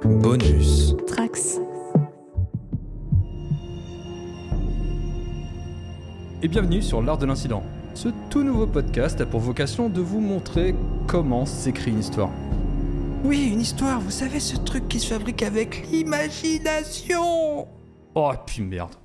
Bonus. Trax. Et bienvenue sur l'art de l'incident. Ce tout nouveau podcast a pour vocation de vous montrer comment s'écrit une histoire. Oui, une histoire, vous savez ce truc qui se fabrique avec l'imagination. Oh, et puis merde.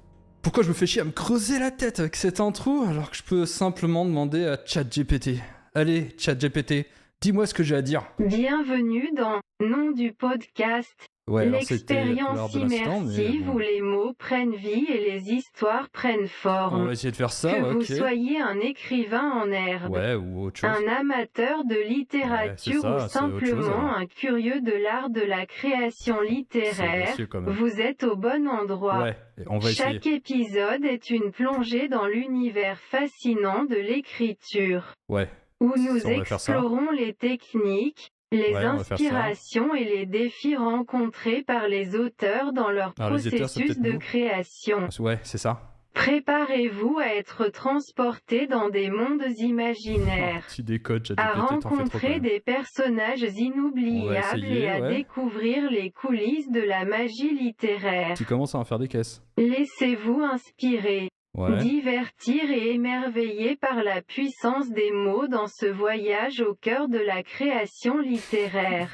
Pourquoi je me fais chier à me creuser la tête avec cette intro alors que je peux simplement demander à ChatGPT. Allez, ChatGPT, dis-moi ce que j'ai à dire. Bienvenue dans Nom du podcast. Ouais, alors c'était l'art L'expérience de l'incident, mais immersive bon. où les mots prennent vie et les histoires prennent On forme. va essayer de faire ça, Que ouais, vous ok. soyez un écrivain en herbe, Ouais, ou autre chose. un amateur de littérature Ouais, c'est ça, ou c'est autre chose, simplement alors. un curieux de l'art de la création C'est littéraire, audacieux, quand même. vous êtes au bon endroit. Ouais, on va essayer. Chaque épisode est une plongée dans l'univers fascinant de l'écriture, Ouais, où nous on va faire ça. explorons les techniques, les Ouais, on va faire ça. inspirations et les défis rencontrés par les auteurs dans leur Alors, les auteurs, c'est processus peut-être de nous. création. Ouais, c'est ça. Préparez-vous à être transporté dans des mondes imaginaires, Tu décodes, à ChatGPT, t'en fais trop quand rencontrer même. des personnages inoubliables essayer, et à ouais. découvrir les coulisses de la magie littéraire. Tu commences à en faire des caisses. Laissez-vous inspirer. Ouais. Divertir et émerveiller par la puissance des mots dans ce voyage au cœur de la création littéraire.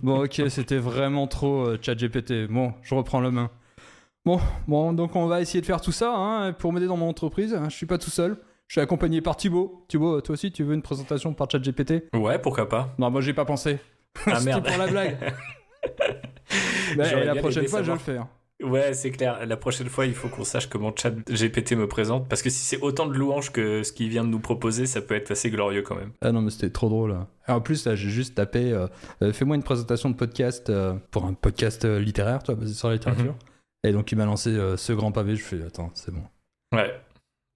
Bon, ok, c'était vraiment trop ChatGPT. Bon, je reprends la main. Bon, donc on va essayer de faire tout ça hein, pour m'aider dans mon entreprise. Je suis pas tout seul. Je suis accompagné par Thibaut. Thibaut, toi aussi, tu veux une présentation par ChatGPT ? Ouais, pourquoi pas. Non, moi j'ai pas pensé. Ah C'était merde. pour la blague. Bah, J'aurais et la bien prochaine aimé fois, je vais le savoir. faire. Ouais, c'est clair. La prochaine fois, il faut qu'on sache comment ChatGPT me présente. Parce que si c'est autant de louanges que ce qu'il vient de nous proposer, ça peut être assez glorieux quand même. Ah non, mais c'était trop drôle. Et en plus, là, j'ai juste tapé fais-moi une présentation de podcast pour un podcast littéraire, toi, basé sur la littérature. Et donc, il m'a lancé ce grand pavé. Je fais attends, c'est bon. Ouais.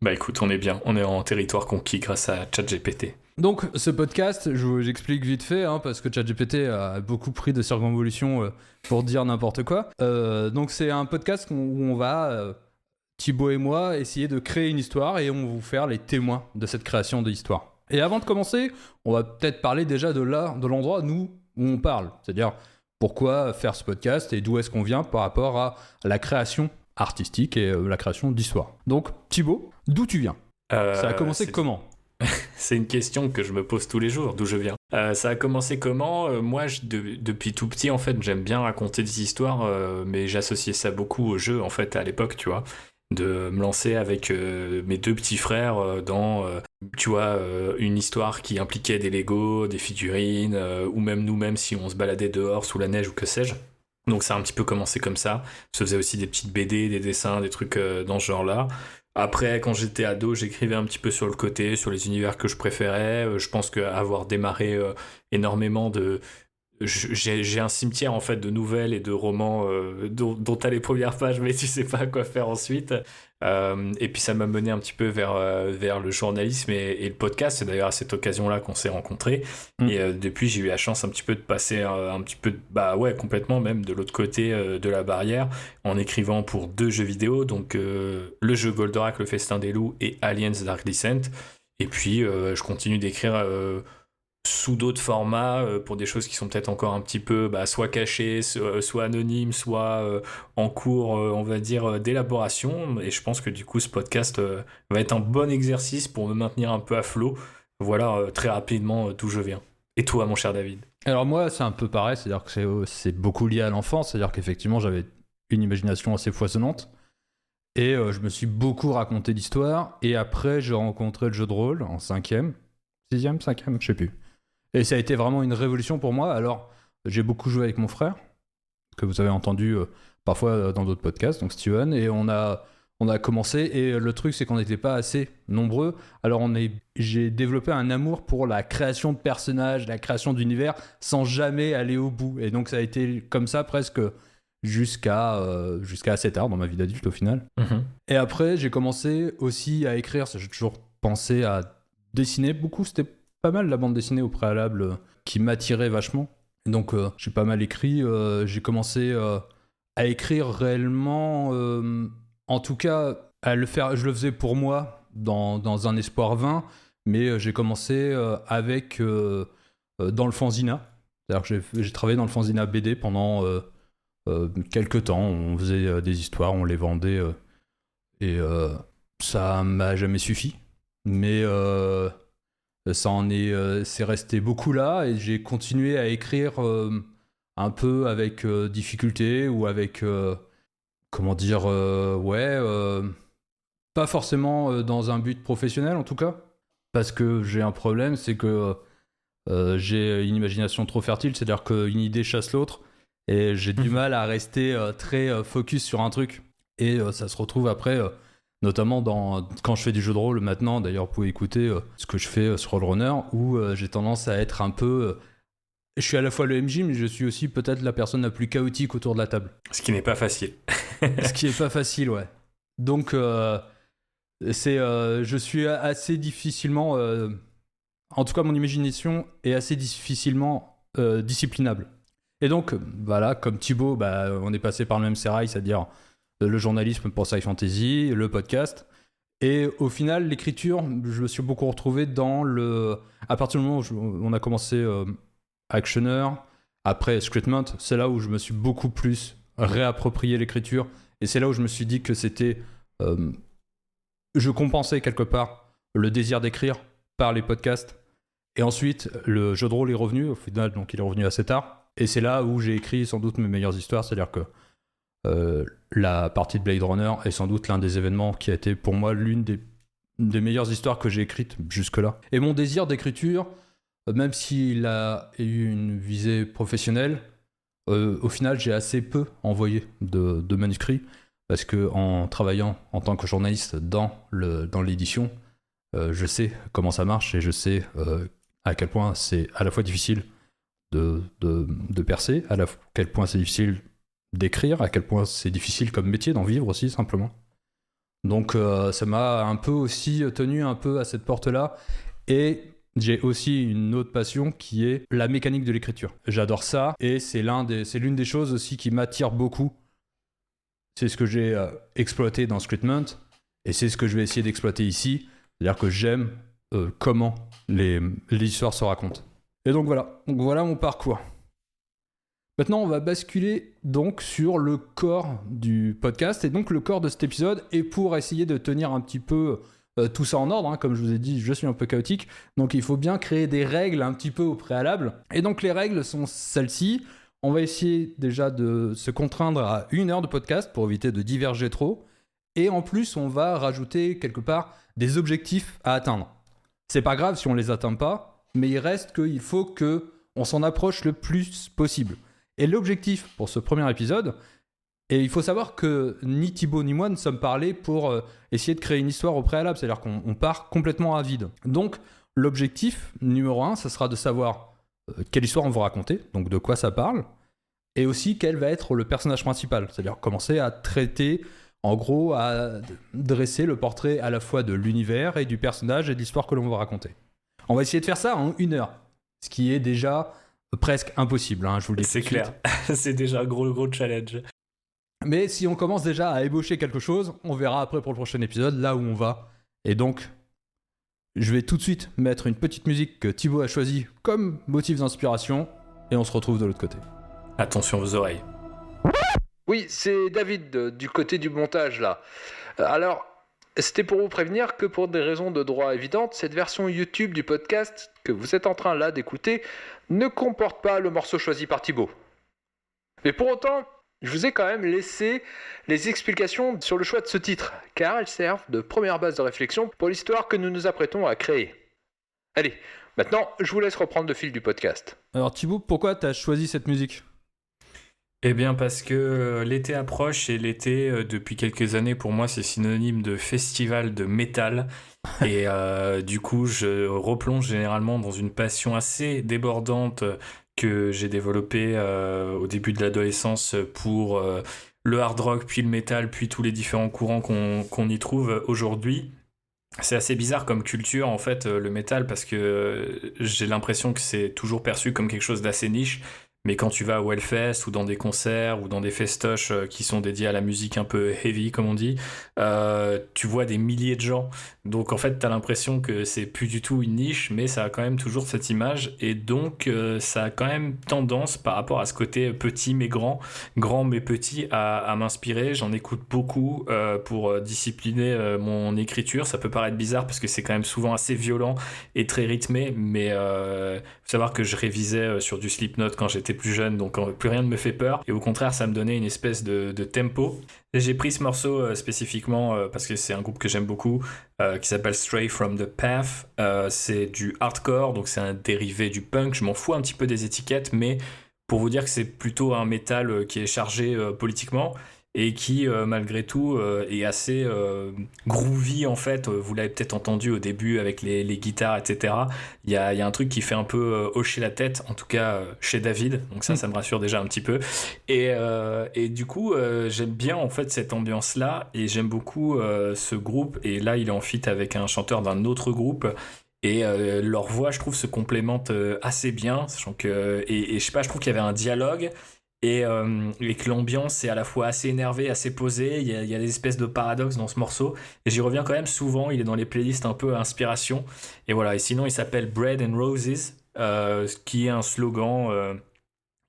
Bah écoute, on est bien. On est en territoire conquis grâce à ChatGPT. Donc, ce podcast, j'explique vite fait, hein, parce que ChatGPT a beaucoup pris de circonvolutions pour dire n'importe quoi. Donc, c'est un podcast où on va, Thibaut et moi, essayer de créer une histoire et on va vous faire les témoins de cette création de l'histoire. Et avant de commencer, on va peut-être parler déjà de l'endroit, nous, où on parle. C'est-à-dire, pourquoi faire ce podcast et d'où est-ce qu'on vient par rapport à la création artistique et la création d'histoire. Donc, Thibaut, d'où tu viens ? Ça a commencé comment ? C'est une question que je me pose tous les jours, d'où je viens. Ça a commencé comment ? Moi, depuis tout petit, en fait, j'aime bien raconter des histoires, mais j'associais ça beaucoup au jeu, en fait, à l'époque, tu vois. De me lancer avec mes deux petits frères dans, tu vois, une histoire qui impliquait des Legos, des figurines, ou même nous-mêmes si on se baladait dehors sous la neige ou que sais-je. Donc ça a un petit peu commencé comme ça. Je faisais aussi des petites BD, des dessins, des trucs dans ce genre-là. Après, quand j'étais ado, j'écrivais un petit peu sur le côté, sur les univers que je préférais. Je pense qu'avoir démarré énormément de... J'ai un cimetière en fait de nouvelles et de romans dont t'as les premières pages mais tu sais pas quoi faire ensuite. Et puis ça m'a mené un petit peu vers le journalisme et le podcast. C'est d'ailleurs à cette occasion-là qu'on s'est rencontrés. Et depuis j'ai eu la chance un petit peu de passer un petit peu, bah ouais, complètement même de l'autre côté de la barrière en écrivant pour 2 jeux vidéo, donc le jeu Goldorak, le Festin des Loups et Aliens Dark Descent. Et puis je continue d'écrire sous d'autres formats pour des choses qui sont peut-être encore un petit peu soit cachées, soit anonymes, soit en cours, on va dire, d'élaboration. Et je pense que du coup, ce podcast va être un bon exercice pour me maintenir un peu à flot. Voilà très rapidement d'où je viens. Et toi, mon cher David ? Alors moi, c'est un peu pareil, c'est-à-dire que c'est beaucoup lié à l'enfance, c'est-à-dire qu'effectivement, j'avais une imagination assez foisonnante. Et je me suis beaucoup raconté l'histoire. Et après, j'ai rencontré le jeu de rôle en 5e, 6e, 5e, je sais plus. Et ça a été vraiment une révolution pour moi. Alors, j'ai beaucoup joué avec mon frère, que vous avez entendu parfois dans d'autres podcasts, donc Steven, et on a commencé, et le truc, c'est qu'on n'était pas assez nombreux. Alors, j'ai développé un amour pour la création de personnages, la création d'univers, sans jamais aller au bout. Et donc, ça a été comme ça presque jusqu'à assez tard dans ma vie d'adulte, au final. Et après, j'ai commencé aussi à écrire. J'ai toujours pensé à dessiner beaucoup. C'était pas mal la bande dessinée au préalable qui m'attirait vachement. Et donc j'ai pas mal écrit. J'ai commencé à écrire réellement, en tout cas à le faire. Je le faisais pour moi dans un espoir vain, mais j'ai commencé avec dans le fanzina. C'est-à-dire que j'ai travaillé dans le fanzina BD pendant quelques temps. On faisait des histoires, on les vendait et ça m'a jamais suffi. Mais c'est resté beaucoup là et j'ai continué à écrire un peu avec difficulté ou avec comment dire pas forcément dans un but professionnel en tout cas, parce que j'ai un problème, c'est que j'ai une imagination trop fertile, c'est-à-dire qu'une idée chasse l'autre et j'ai du mal à rester très focus sur un truc et ça se retrouve après notamment quand je fais du jeu de rôle maintenant. D'ailleurs vous pouvez écouter ce que je fais sur Rollrunner, où j'ai tendance à être un peu je suis à la fois le MJ, mais je suis aussi peut-être la personne la plus chaotique autour de la table. Ce qui n'est pas facile. Ce qui est pas facile, ouais. Donc, je suis assez difficilement... en tout cas, mon imagination est assez difficilement disciplinable. Et donc, voilà, comme Thibaut, on est passé par le même sérail, c'est-à-dire le journalisme pour Sci Fantasy, le podcast. Et au final, l'écriture, je me suis beaucoup retrouvé dans le... À partir du moment où on a commencé... Actioner, après Scriptment, c'est là où je me suis beaucoup plus réapproprié l'écriture et c'est là où je me suis dit que c'était je compensais quelque part le désir d'écrire par les podcasts et ensuite le jeu de rôle est revenu au final, donc il est revenu assez tard et c'est là où j'ai écrit sans doute mes meilleures histoires, c'est-à-dire que la partie de Blade Runner est sans doute l'un des événements qui a été pour moi l'une des meilleures histoires que j'ai écrites jusque-là. Et mon désir d'écriture, même s'il a eu une visée professionnelle, au final, j'ai assez peu envoyé de manuscrits parce que en travaillant en tant que journaliste dans l'édition, je sais comment ça marche et je sais à quel point c'est à la fois difficile de percer, à quel point c'est difficile d'écrire, à quel point c'est difficile comme métier d'en vivre aussi simplement. Donc ça m'a un peu aussi tenu un peu à cette porte-là et j'ai aussi une autre passion qui est la mécanique de l'écriture. J'adore ça et c'est l'une des choses aussi qui m'attire beaucoup. C'est ce que j'ai exploité dans Scriptment et c'est ce que je vais essayer d'exploiter ici. C'est-à-dire que j'aime comment les histoires se racontent. Et donc voilà mon parcours. Maintenant, on va basculer donc sur le corps du podcast et donc le corps de cet épisode. Et pour essayer de tenir un petit peu tout ça en ordre, comme je vous ai dit, je suis un peu chaotique, donc il faut bien créer des règles un petit peu au préalable. Et donc les règles sont celles-ci. On va essayer déjà de se contraindre à 1 heure de podcast pour éviter de diverger trop. Et en plus, on va rajouter quelque part des objectifs à atteindre. C'est pas grave si on les atteint pas, mais il reste qu'il faut qu'on s'en approche le plus possible. Et l'objectif pour ce premier épisode, et il faut savoir que ni Thibaut ni moi ne sommes parlés pour essayer de créer une histoire au préalable, c'est-à-dire qu'on part complètement à vide. Donc l'objectif numéro 1, ça sera de savoir quelle histoire on va raconter, donc de quoi ça parle, et aussi quel va être le personnage principal, c'est-à-dire commencer à traiter, en gros, à dresser le portrait à la fois de l'univers et du personnage et de l'histoire que l'on va raconter. On va essayer de faire ça en 1 heure, ce qui est déjà presque impossible, je vous le dis. C'est clair, c'est déjà un gros challenge. Mais si on commence déjà à ébaucher quelque chose, on verra après pour le prochain épisode là où on va. Et donc, je vais tout de suite mettre une petite musique que Thibaut a choisie comme motif d'inspiration et on se retrouve de l'autre côté. Attention aux oreilles. Oui, c'est David du côté du montage là. Alors, c'était pour vous prévenir que pour des raisons de droit évidentes, cette version YouTube du podcast que vous êtes en train là d'écouter ne comporte pas le morceau choisi par Thibaut. Mais pour autant, je vous ai quand même laissé les explications sur le choix de ce titre, car elles servent de première base de réflexion pour l'histoire que nous nous apprêtons à créer. Allez, maintenant, je vous laisse reprendre le fil du podcast. Alors Thibaut, pourquoi t'as choisi cette musique ? Eh bien parce que l'été approche et l'été, depuis quelques années, pour moi, c'est synonyme de festival de métal. Et du coup, je replonge généralement dans une passion assez débordante que j'ai développée au début de l'adolescence pour le hard rock, puis le métal, puis tous les différents courants qu'on y trouve aujourd'hui. C'est assez bizarre comme culture, en fait, le métal, parce que j'ai l'impression que c'est toujours perçu comme quelque chose d'assez niche. Mais quand tu vas au Hellfest ou dans des concerts ou dans des festoches qui sont dédiés à la musique un peu heavy, comme on dit, tu vois des milliers de gens. Donc en fait, t'as l'impression que c'est plus du tout une niche, mais ça a quand même toujours cette image. Et donc, ça a quand même tendance, par rapport à ce côté petit mais grand mais petit, à m'inspirer. J'en écoute beaucoup pour discipliner mon écriture. Ça peut paraître bizarre parce que c'est quand même souvent assez violent et très rythmé, mais faut savoir que je révisais sur du Slipknot quand j'étais plus jeune, donc plus rien ne me fait peur, et au contraire ça me donnait une espèce de tempo. Et j'ai pris ce morceau spécifiquement parce que c'est un groupe que j'aime beaucoup, qui s'appelle Stray from the Path. C'est du hardcore, donc c'est un dérivé du punk. Je m'en fous un petit peu des étiquettes, mais pour vous dire que c'est plutôt un métal qui est chargé politiquement, et qui, malgré tout, est assez groovy, en fait. Vous l'avez peut-être entendu au début avec les guitares, etc. Il y a un truc qui fait un peu hocher la tête, en tout cas chez David, donc ça me rassure déjà un petit peu. Et du coup, j'aime bien, en fait, cette ambiance-là, et j'aime beaucoup ce groupe, et là, il est en feat avec un chanteur d'un autre groupe, et leur voix, je trouve, se complémente assez bien, sachant que, et je sais pas, je trouve qu'il y avait un dialogue, et que l'ambiance est à la fois assez énervée, assez posée. Il y a des espèces de paradoxes dans ce morceau, et j'y reviens quand même souvent. Il est dans les playlists un peu à inspiration, et voilà. Et sinon, il s'appelle Bread and Roses, qui est un slogan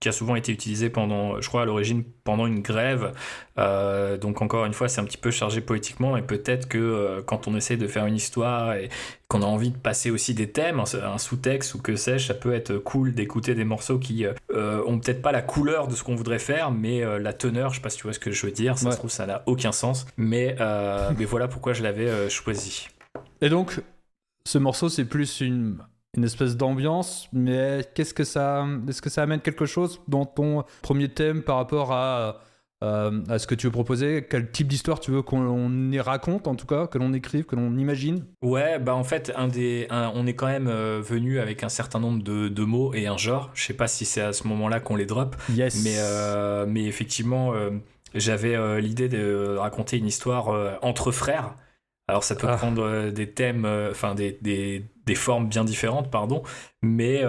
qui a souvent été utilisé pendant, je crois à l'origine, pendant une grève. Donc encore une fois, c'est un petit peu chargé poétiquement, et peut-être que quand on essaie de faire une histoire et qu'on a envie de passer aussi des thèmes, un sous-texte ou que sais-je, ça peut être cool d'écouter des morceaux qui ont peut-être pas la couleur de ce qu'on voudrait faire, mais la teneur, je sais pas si tu vois ce que je veux dire, ça se trouve ça n'a aucun sens, mais voilà pourquoi je l'avais choisi. Et donc, ce morceau, c'est plus une espèce d'ambiance, mais est-ce que ça amène quelque chose dans ton premier thème par rapport à ce que tu veux proposer? Quel type d'histoire tu veux qu'on y raconte, en tout cas, que l'on écrive, que l'on imagine? Ouais, bah en fait, on est quand même venu avec un certain nombre de mots et un genre. Je sais pas si c'est à ce moment-là qu'on les drop, yes. mais effectivement, j'avais l'idée de raconter une histoire entre frères. Alors ça peut prendre des thèmes, enfin des formes bien différentes, pardon, mais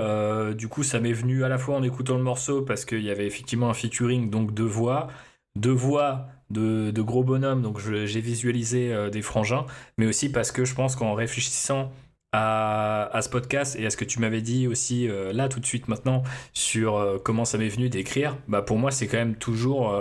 du coup ça m'est venu à la fois en écoutant le morceau, parce qu'il y avait effectivement un featuring, donc deux voix de gros bonhommes, donc j'ai visualisé des frangins, mais aussi parce que je pense qu'en réfléchissant à ce podcast et à ce que tu m'avais dit aussi là tout de suite maintenant sur comment ça m'est venu d'écrire, bah pour moi c'est quand même toujours,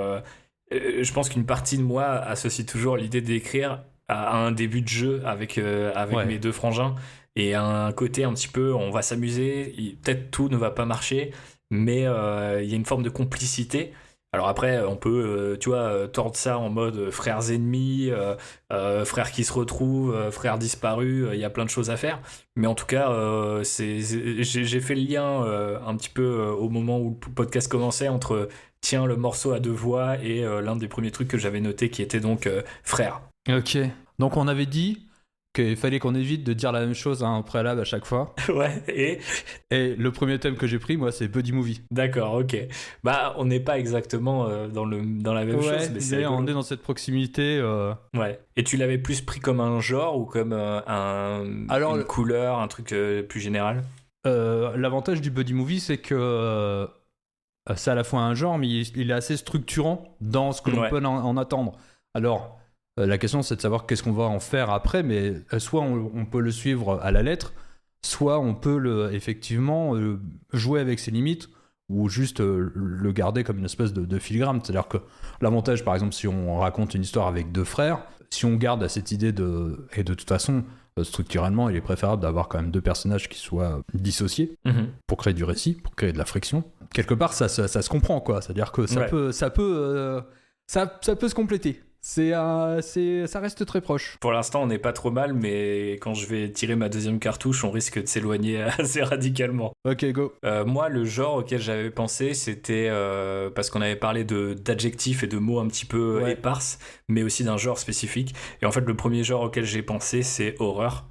je pense qu'une partie de moi associe toujours l'idée d'écrire à un début de jeu avec mes deux frangins, et à un côté un petit peu on va s'amuser, peut-être tout ne va pas marcher, mais il y a une forme de complicité. Alors après on peut tu vois tordre ça en mode frères ennemis, frères qui se retrouvent, frères disparus, il y a plein de choses à faire, mais en tout cas j'ai fait le lien un petit peu au moment où le podcast commençait entre tiens le morceau à deux voix et l'un des premiers trucs que j'avais noté qui était donc frère. Ok, donc on avait dit qu'il fallait qu'on évite de dire la même chose à un préalable à chaque fois. Ouais, et le premier thème que j'ai pris, moi, c'est Buddy Movie. D'accord, ok. Bah, on n'est pas exactement dans la même chose, mais on est dans cette proximité. Ouais. Et tu l'avais plus pris comme un genre ou comme une couleur, un truc plus général? L'avantage du Buddy Movie, c'est que c'est à la fois un genre, mais il est assez structurant dans ce que l'on peut en attendre. Alors, la question, c'est de savoir qu'est-ce qu'on va en faire après, mais soit on peut le suivre à la lettre, soit on peut effectivement jouer avec ses limites, ou juste le garder comme une espèce de filigrane. C'est-à-dire que l'avantage, par exemple, si on raconte une histoire avec deux frères, si on garde à cette idée et de toute façon, structurellement, il est préférable d'avoir quand même deux personnages qui soient dissociés pour créer du récit, pour créer de la friction. Quelque part, ça se comprend, quoi. C'est-à-dire que ça peut se compléter. Ça reste très proche. Pour l'instant, on n'est pas trop mal, mais quand je vais tirer ma deuxième cartouche, on risque de s'éloigner assez radicalement. Ok, go. Moi, le genre auquel j'avais pensé, c'était parce qu'on avait parlé d'adjectifs et de mots un petit peu éparses, mais aussi d'un genre spécifique. Et en fait, le premier genre auquel j'ai pensé, c'est horreur.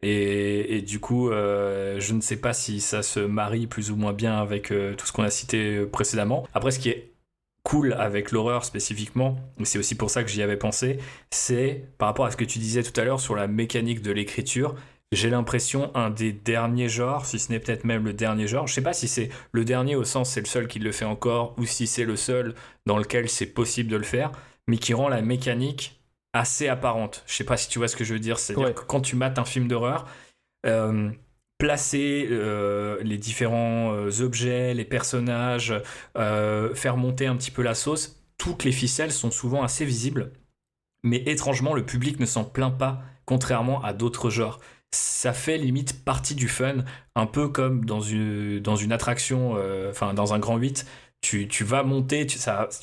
Et du coup, je ne sais pas si ça se marie plus ou moins bien avec tout ce qu'on a cité précédemment. Après, ce qui est cool avec l'horreur spécifiquement, et c'est aussi pour ça que j'y avais pensé, c'est par rapport à ce que tu disais tout à l'heure sur la mécanique de l'écriture, j'ai l'impression, un des derniers genres, si ce n'est peut-être même le dernier genre. Je sais pas si c'est le dernier au sens c'est le seul qui le fait encore, ou si c'est le seul dans lequel c'est possible de le faire, mais qui rend la mécanique assez apparente. Je sais pas si tu vois ce que je veux dire. C'est-à-dire que quand tu mates un film d'horreur, placer les différents objets, les personnages, faire monter un petit peu la sauce, toutes les ficelles sont souvent assez visibles. Mais étrangement, le public ne s'en plaint pas, contrairement à d'autres genres. Ça fait limite partie du fun, un peu comme dans une attraction, enfin dans un grand 8, tu vas monter, tu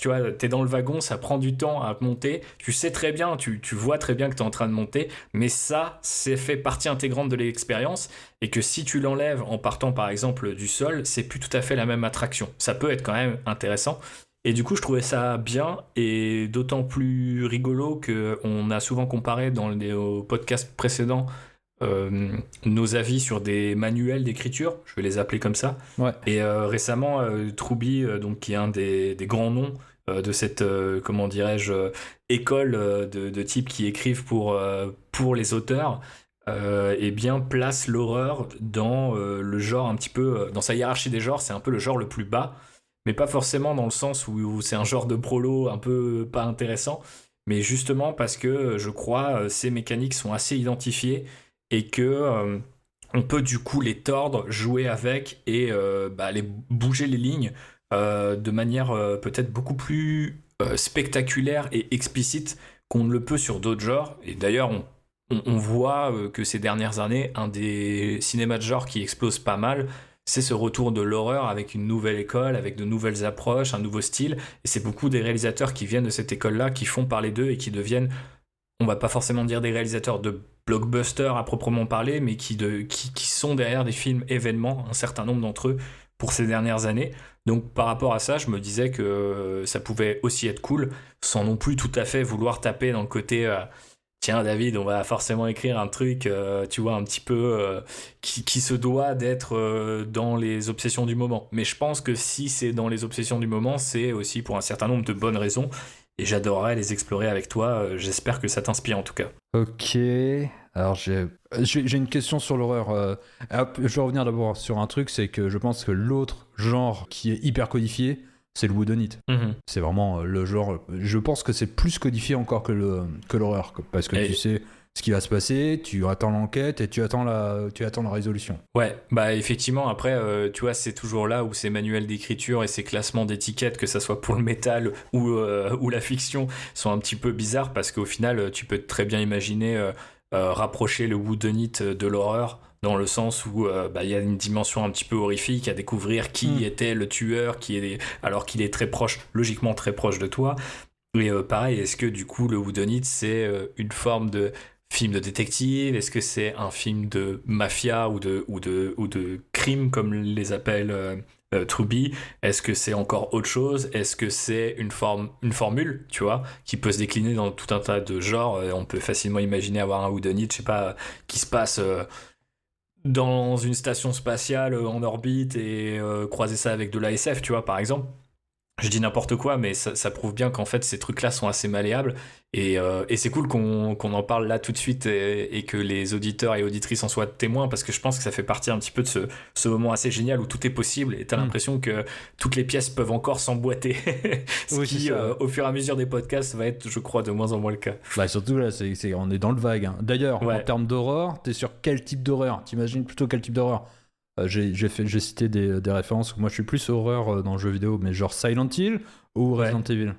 vois, t'es dans le wagon, ça prend du temps à monter, tu sais très bien, tu vois très bien que t'es en train de monter, mais ça, c'est fait partie intégrante de l'expérience, et que si tu l'enlèves en partant par exemple du sol, c'est plus tout à fait la même attraction. Ça peut être quand même intéressant. Et du coup, je trouvais ça bien, et d'autant plus rigolo qu'on a souvent comparé dans les podcasts précédents nos avis sur des manuels d'écriture, je vais les appeler comme ça. Ouais. Et récemment, Troubi, donc, qui est un des grands noms de cette, comment dirais-je, école de types qui écrivent pour les auteurs, eh bien, place l'horreur dans le genre un petit peu, dans sa hiérarchie des genres, c'est un peu le genre le plus bas, mais pas forcément dans le sens où c'est un genre de prolo un peu pas intéressant, mais justement parce que je crois ces mécaniques sont assez identifiées et que on peut du coup les tordre, jouer avec et bouger les lignes de manière peut-être beaucoup plus spectaculaire et explicite qu'on ne le peut sur d'autres genres. Et d'ailleurs, on voit que ces dernières années, un des cinémas de genre qui explose pas mal, c'est ce retour de l'horreur avec une nouvelle école, avec de nouvelles approches, un nouveau style. Et c'est beaucoup des réalisateurs qui viennent de cette école-là, qui font parler d'eux et qui deviennent, on va pas forcément dire des réalisateurs de blockbusters à proprement parler, mais qui sont derrière des films événements, un certain nombre d'entre eux, pour ces dernières années. Donc par rapport à ça, je me disais que ça pouvait aussi être cool, sans non plus tout à fait vouloir taper dans le côté tiens David, on va forcément écrire un truc, tu vois, un petit peu qui se doit d'être dans les obsessions du moment. Mais je pense que si c'est dans les obsessions du moment, c'est aussi pour un certain nombre de bonnes raisons. Et j'adorerais les explorer avec toi. J'espère que ça t'inspire en tout cas. Ok. Alors j'ai une question sur l'horreur. Je vais revenir d'abord sur un truc, c'est que je pense que l'autre genre qui est hyper codifié, c'est le whodunit. Mm-hmm. C'est vraiment le genre. Je pense que c'est plus codifié encore que l'horreur, parce que tu sais ce qui va se passer, tu attends l'enquête et tu attends la résolution. Ouais, bah effectivement, après, tu vois, c'est toujours là où ces manuels d'écriture et ces classements d'étiquettes, que ça soit pour le métal ou la fiction, sont un petit peu bizarres, parce qu'au final, tu peux très bien imaginer rapprocher le whodunit de l'horreur, dans le sens où y a une dimension un petit peu horrifique à découvrir qui était le tueur, alors qu'il est très proche, logiquement très proche de toi. Et pareil, est-ce que du coup le whodunit c'est une forme de film de détective? Est-ce que c'est un film de mafia ou de crime, comme les appelle Truby? Est-ce que c'est encore autre chose? Est-ce que c'est une formule, tu vois, qui peut se décliner dans tout un tas de genres? On peut facilement imaginer avoir un whodunit, je sais pas, qui se passe dans une station spatiale en orbite et croiser ça avec de l'ASF, tu vois, par exemple. Je dis n'importe quoi, mais ça prouve bien qu'en fait ces trucs-là sont assez malléables, et c'est cool qu'on en parle là tout de suite, et que les auditeurs et auditrices en soient témoins, parce que je pense que ça fait partie un petit peu de ce moment assez génial où tout est possible et t'as l'impression que toutes les pièces peuvent encore s'emboîter. Au fur et à mesure des podcasts va être, je crois, de moins en moins le cas. Bah surtout là, on est dans le vague. Hein. D'ailleurs, en termes d'horreur, t'es sur quel type d'horreur? T'imagines plutôt quel type d'horreur? J'ai cité des références. Moi, je suis plus horreur dans le jeu vidéo, mais genre Silent Hill ou Resident Evil?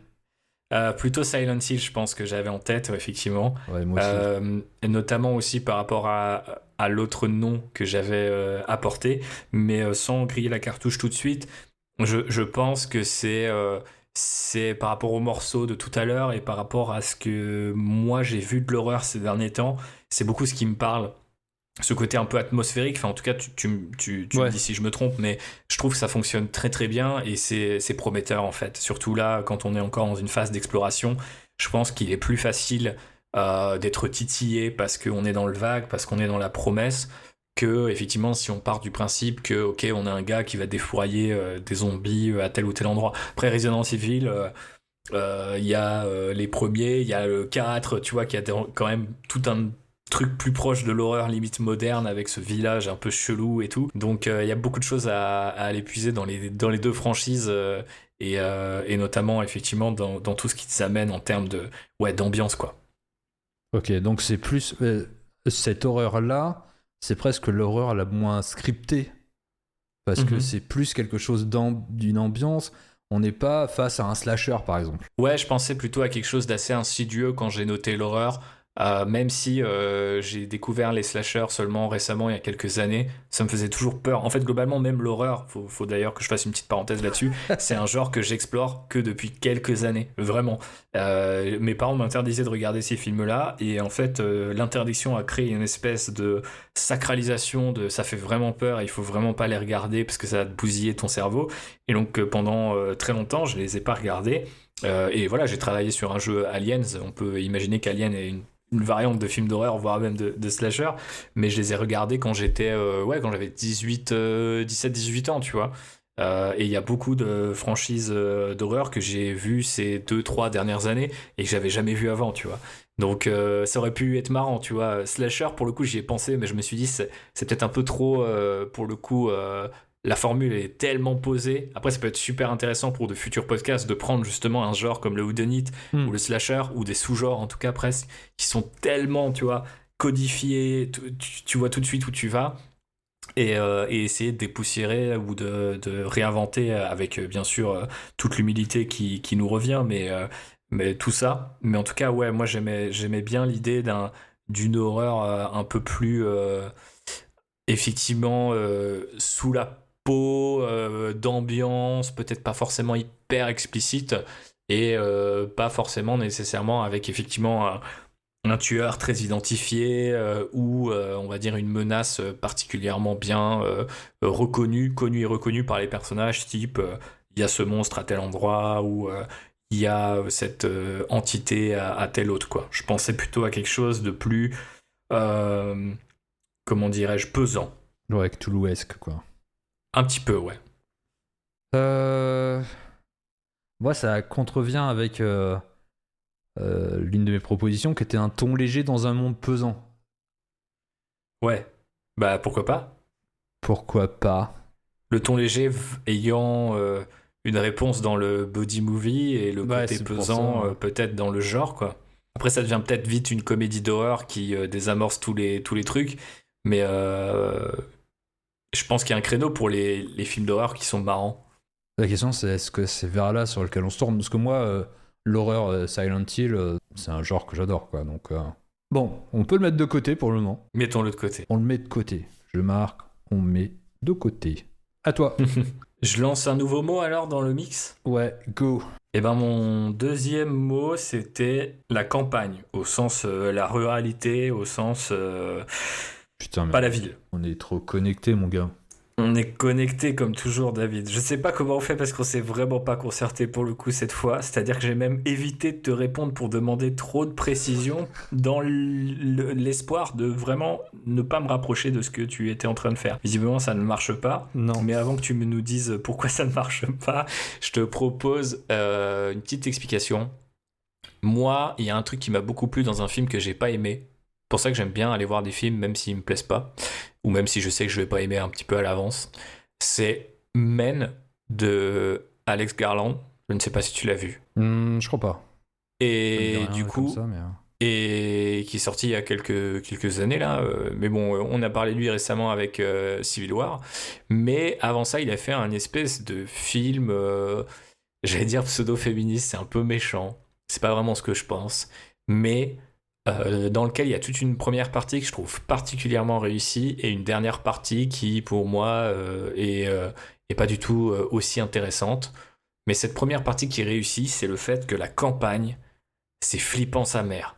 Plutôt Silent Hill, je pense que j'avais en tête, effectivement. Ouais, moi aussi. Et notamment aussi par rapport à l'autre nom que j'avais apporté, mais sans griller la cartouche tout de suite. Je pense que c'est par rapport au morceau de tout à l'heure et par rapport à ce que moi j'ai vu de l'horreur ces derniers temps. C'est beaucoup ce qui me parle. Ce côté un peu atmosphérique, enfin en tout cas tu me dis si je me trompe, mais je trouve que ça fonctionne très très bien, et c'est prometteur en fait, surtout là quand on est encore dans une phase d'exploration. Je pense qu'il est plus facile d'être titillé parce qu'on est dans le vague, parce qu'on est dans la promesse, que effectivement si on part du principe que ok, on a un gars qui va défourailler des zombies à tel ou tel endroit. Après Resident Evil, il y a les premiers, il y a le 4, tu vois, qui a quand même tout truc plus proche de l'horreur limite moderne avec ce village un peu chelou et tout. Donc il y a beaucoup de choses à aller puiser dans les deux franchises et notamment effectivement dans tout ce qui t'amène en termes d'ambiance quoi. Ok, donc c'est plus cette horreur-là, c'est presque l'horreur la moins scriptée parce que c'est plus quelque chose d'une ambiance. On n'est pas face à un slasher par exemple. Ouais, je pensais plutôt à quelque chose d'assez insidieux quand j'ai noté l'horreur. Même si j'ai découvert les slashers seulement récemment, il y a quelques années, ça me faisait toujours peur. En fait, globalement, même l'horreur, faut d'ailleurs que je fasse une petite parenthèse là-dessus, c'est un genre que j'explore que depuis quelques années, vraiment. Mes parents m'interdisaient de regarder ces films-là, et en fait, l'interdiction a créé une espèce de sacralisation de ça fait vraiment peur, il faut vraiment pas les regarder parce que ça va te bousiller ton cerveau. Et donc, pendant très longtemps, je les ai pas regardés. Et voilà, j'ai travaillé sur un jeu Aliens. On peut imaginer qu'Alien est une variante de film d'horreur, voire même de slasher, mais je les ai regardés quand quand j'avais 17-18 ans, tu vois. Et il y a beaucoup de franchises d'horreur que j'ai vues ces 2-3 dernières années et que j'avais jamais vu avant, tu vois. Donc ça aurait pu être marrant, tu vois. Slasher, pour le coup, j'y ai pensé, mais je me suis dit, c'est peut-être un peu trop, pour le coup... la formule est tellement posée. Après, ça peut être super intéressant pour de futurs podcasts de prendre justement un genre comme le whodunit ou le slasher, ou des sous-genres en tout cas presque, qui sont tellement, tu vois, codifiés, tu vois tout de suite où tu vas, et essayer de dépoussiérer ou de réinventer avec bien sûr toute l'humilité qui nous revient, mais tout ça. Mais en tout cas, ouais, moi j'aimais bien l'idée d'une horreur un peu plus effectivement sous la peau, d'ambiance, peut-être pas forcément hyper explicite et pas forcément nécessairement avec effectivement un tueur très identifié ou on va dire une menace particulièrement bien connue et reconnue par les personnages, type il y a ce monstre à tel endroit ou il y a cette entité à tel autre quoi. Je pensais plutôt à quelque chose de plus comment dirais-je, pesant. Ouais, Cthulhuesque quoi. Un petit peu, ouais. Moi, ça contrevient avec l'une de mes propositions qui était un ton léger dans un monde pesant. Ouais. Bah, pourquoi pas ? Pourquoi pas ? Le ton léger ayant une réponse dans le body movie et le côté pesant peut-être dans le genre, quoi. Après, ça devient peut-être vite une comédie d'horreur qui désamorce tous les trucs, mais je pense qu'il y a un créneau pour les films d'horreur qui sont marrants. La question, c'est est-ce que c'est vers là sur lequel on se tourne ? Parce que moi, l'horreur Silent Hill, c'est un genre que j'adore, quoi. Donc, bon, on peut le mettre de côté pour le moment. Mettons-le de côté. On le met de côté. Je marque, on met de côté. À toi. Je lance un nouveau mot alors dans le mix ? Ouais, go. Eh ben mon deuxième mot, c'était la campagne, au sens la ruralité, au sens Putain, mais pas la ville. On est trop connectés, mon gars. On est connecté comme toujours, David. Je sais pas comment on fait parce qu'on s'est vraiment pas concerté pour le coup cette fois. C'est-à-dire que j'ai même évité de te répondre pour demander trop de précision dans l'espoir de vraiment ne pas me rapprocher de ce que tu étais en train de faire. Visiblement, ça ne marche pas. Non. Mais avant que tu nous dises pourquoi ça ne marche pas, je te propose une petite explication. Moi, il y a un truc qui m'a beaucoup plu dans un film que j'ai pas aimé. C'est pour ça que j'aime bien aller voir des films même s'ils me plaisent pas, ou même si je sais que je vais pas aimer un petit peu à l'avance. C'est Men de Alex Garland. Je ne sais pas si tu l'as vu. Je crois pas. Et du coup, ça, mais... et qui est sorti il y a quelques années là. Mais bon, on a parlé de lui récemment avec Civil War. Mais avant ça, il a fait un espèce de film, j'allais dire pseudo-féministe, c'est un peu méchant. C'est pas vraiment ce que je pense. Mais dans lequel il y a toute une première partie que je trouve particulièrement réussie et une dernière partie qui, pour moi, est pas du tout aussi intéressante. Mais cette première partie qui est réussie, c'est le fait que la campagne, c'est flippant sa mère.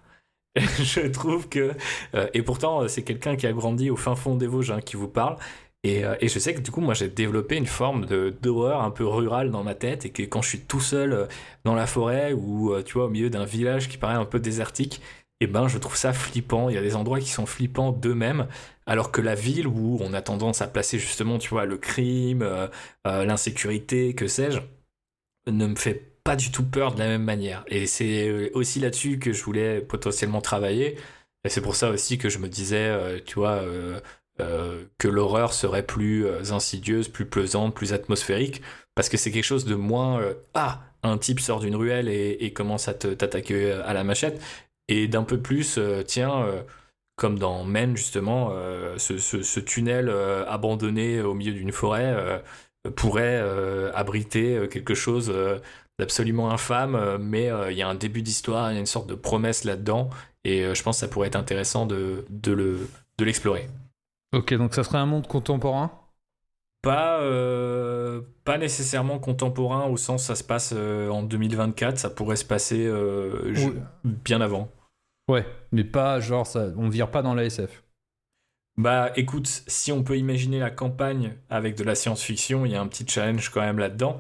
Je trouve que... et pourtant, c'est quelqu'un qui a grandi au fin fond des Vosges qui vous parle. Et je sais que du coup, moi, j'ai développé une forme d'horreur un peu rurale dans ma tête et que quand je suis tout seul dans la forêt ou, tu vois, au milieu d'un village qui paraît un peu désertique, et ben je trouve ça flippant. Il y a des endroits qui sont flippants d'eux-mêmes, alors que la ville où on a tendance à placer justement, tu vois, le crime, l'insécurité, que sais-je, ne me fait pas du tout peur de la même manière. Et c'est aussi là-dessus que je voulais potentiellement travailler. Et c'est pour ça aussi que je me disais, tu vois, que l'horreur serait plus insidieuse, plus pesante, plus atmosphérique, parce que c'est quelque chose de moins un type sort d'une ruelle et commence à t'attaquer à la machette, et d'un peu plus, comme dans Men justement, ce tunnel abandonné au milieu d'une forêt pourrait abriter quelque chose d'absolument infâme, mais il y a un début d'histoire, il y a une sorte de promesse là-dedans, et je pense que ça pourrait être intéressant de l'explorer. Ok, donc ça serait un monde contemporain? Pas nécessairement contemporain au sens ça se passe en 2024, ça pourrait se passer Oui. bien avant. Ouais, mais pas genre ça, on vire pas dans la SF. Bah écoute, si on peut imaginer la campagne avec de la science-fiction, il y a un petit challenge quand même là-dedans.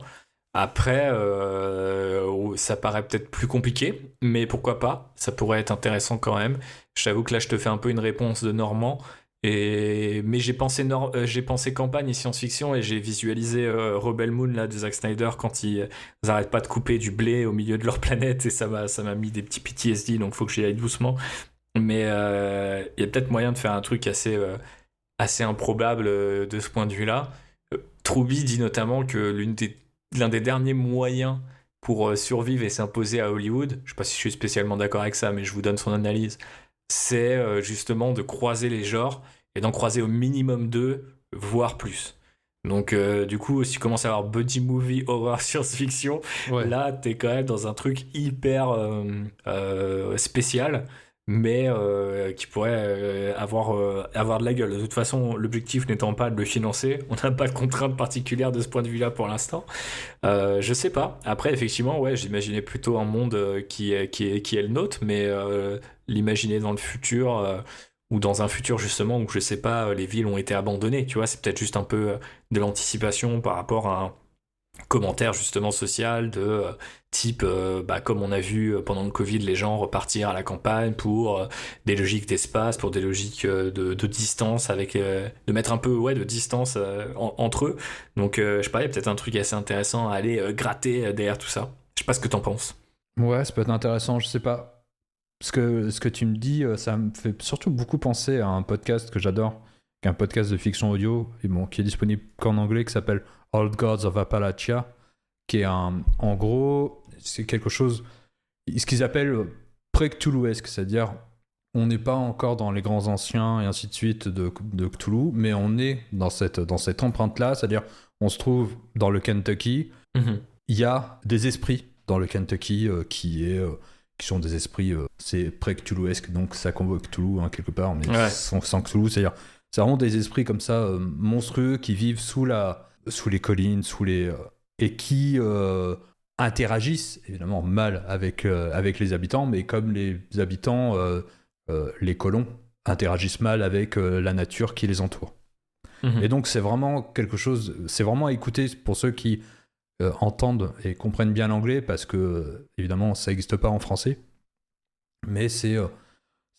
Après, ça paraît peut-être plus compliqué, mais pourquoi pas, ça pourrait être intéressant quand même. J'avoue que là je te fais un peu une réponse de Normand. Mais j'ai pensé campagne et science-fiction et j'ai visualisé Rebel Moon là, de Zack Snyder quand ils arrêtent pas de couper du blé au milieu de leur planète, et ça m'a mis des petits PTSD, donc faut que j'y aille doucement. Mais il y a peut-être moyen de faire un truc assez improbable de ce point de vue-là. Troubi dit notamment que l'un des derniers moyens pour survivre et s'imposer à Hollywood, je sais pas si je suis spécialement d'accord avec ça, mais je vous donne son analyse, c'est justement de croiser les genres et d'en croiser au minimum 2, voire plus. Donc du coup, si tu commences à avoir buddy movie, horror, science-fiction, Ouais. là t'es quand même dans un truc hyper spécial, mais qui pourrait avoir de la gueule. De toute façon, l'objectif n'étant pas de le financer, on n'a pas de contrainte particulière de ce point de vue-là pour l'instant. Je sais pas. Après, effectivement, ouais, j'imaginais plutôt un monde qui est le nôtre, mais l'imaginer dans le futur, ou dans un futur justement où, je sais pas, les villes ont été abandonnées, tu vois, c'est peut-être juste un peu de l'anticipation par rapport à un commentaire justement social de type, comme on a vu pendant le Covid, les gens repartir à la campagne pour des logiques d'espace, pour des logiques de distance, de mettre un peu de distance entre eux. Donc je sais pas, il y a peut-être un truc assez intéressant à aller gratter derrière tout ça. Je sais pas ce que t'en penses. Ouais, ça peut être intéressant, je sais pas. Ce que tu me dis, ça me fait surtout beaucoup penser à un podcast que j'adore, qui est un podcast de fiction audio, et bon, qui est disponible qu'en anglais, qui s'appelle Old Gods of Appalachia, qui est en gros, c'est quelque chose, ce qu'ils appellent pré-Cthulhuesque, c'est-à-dire on n'est pas encore dans les grands anciens et ainsi de suite de Cthulhu, mais on est dans cette empreinte-là, c'est-à-dire on se trouve dans le Kentucky, il y a des esprits dans le Kentucky qui sont des esprits, c'est pré-Cthulhuesque, donc ça convoque Cthulhu quelque part, mais sans Cthulhu, c'est-à-dire c'est vraiment des esprits comme ça monstrueux qui vivent sous les collines, et qui interagissent évidemment mal avec les habitants, mais comme les habitants, les colons interagissent mal avec la nature qui les entoure. Et donc c'est vraiment quelque chose, c'est vraiment à écouter pour ceux qui entendent et comprennent bien l'anglais, parce que évidemment ça n'existe pas en français, mais c'est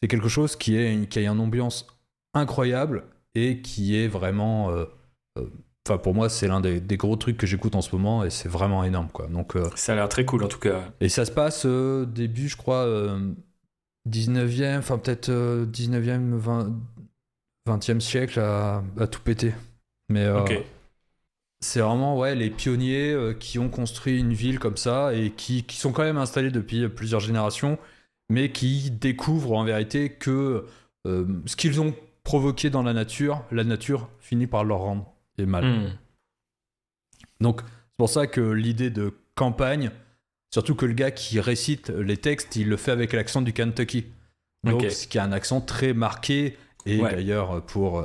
quelque chose qui a une ambiance incroyable et qui est vraiment pour moi c'est l'un des gros trucs que j'écoute en ce moment, et c'est vraiment énorme quoi. Donc ça a l'air très cool en tout cas. Et ça se passe début, je crois, 19e, enfin peut-être 19e 20e siècle à tout péter, mais Ok. c'est vraiment les pionniers qui ont construit une ville comme ça, et qui sont quand même installés depuis plusieurs générations, mais qui découvrent en vérité que ce qu'ils ont provoqué dans la nature finit par leur rendre mal. Donc c'est pour ça que l'idée de campagne, surtout que le gars qui récite les textes, il le fait avec l'accent du Kentucky. Donc ce qui a un accent très marqué, et d'ailleurs pour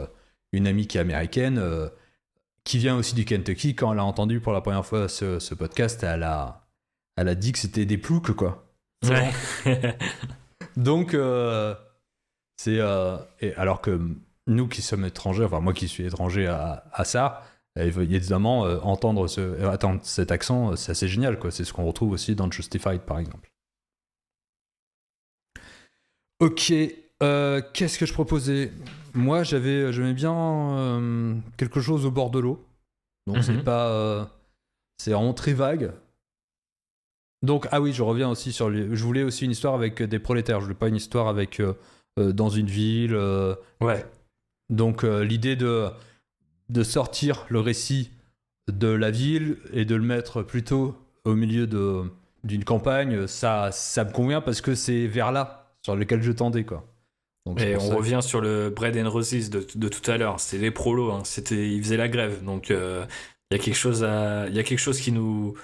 une amie qui est américaine, qui vient aussi du Kentucky, quand elle a entendu pour la première fois ce podcast, elle a dit que c'était des ploucs, quoi. Ouais. Donc, et alors que nous qui sommes étrangers, enfin moi qui suis étranger à ça, évidemment, entendre cet accent, c'est assez génial, quoi. C'est ce qu'on retrouve aussi dans Justified, par exemple. Ok, qu'est-ce que je proposais ? Moi, j'aimais bien quelque chose au bord de l'eau. Donc, c'est pas... c'est vraiment très vague. Donc, ah oui, je reviens aussi je voulais aussi une histoire avec des prolétaires. Je voulais pas une histoire avec dans une ville. Ouais. Donc l'idée de sortir le récit de la ville et de le mettre plutôt au milieu d'une campagne, ça me convient parce que c'est vers là sur lequel je tendais, quoi. Donc, Et on revient sur le Bread and Roses de tout à l'heure. C'était les prolos, hein. Ils faisaient la grève. Donc il y a quelque chose qui nous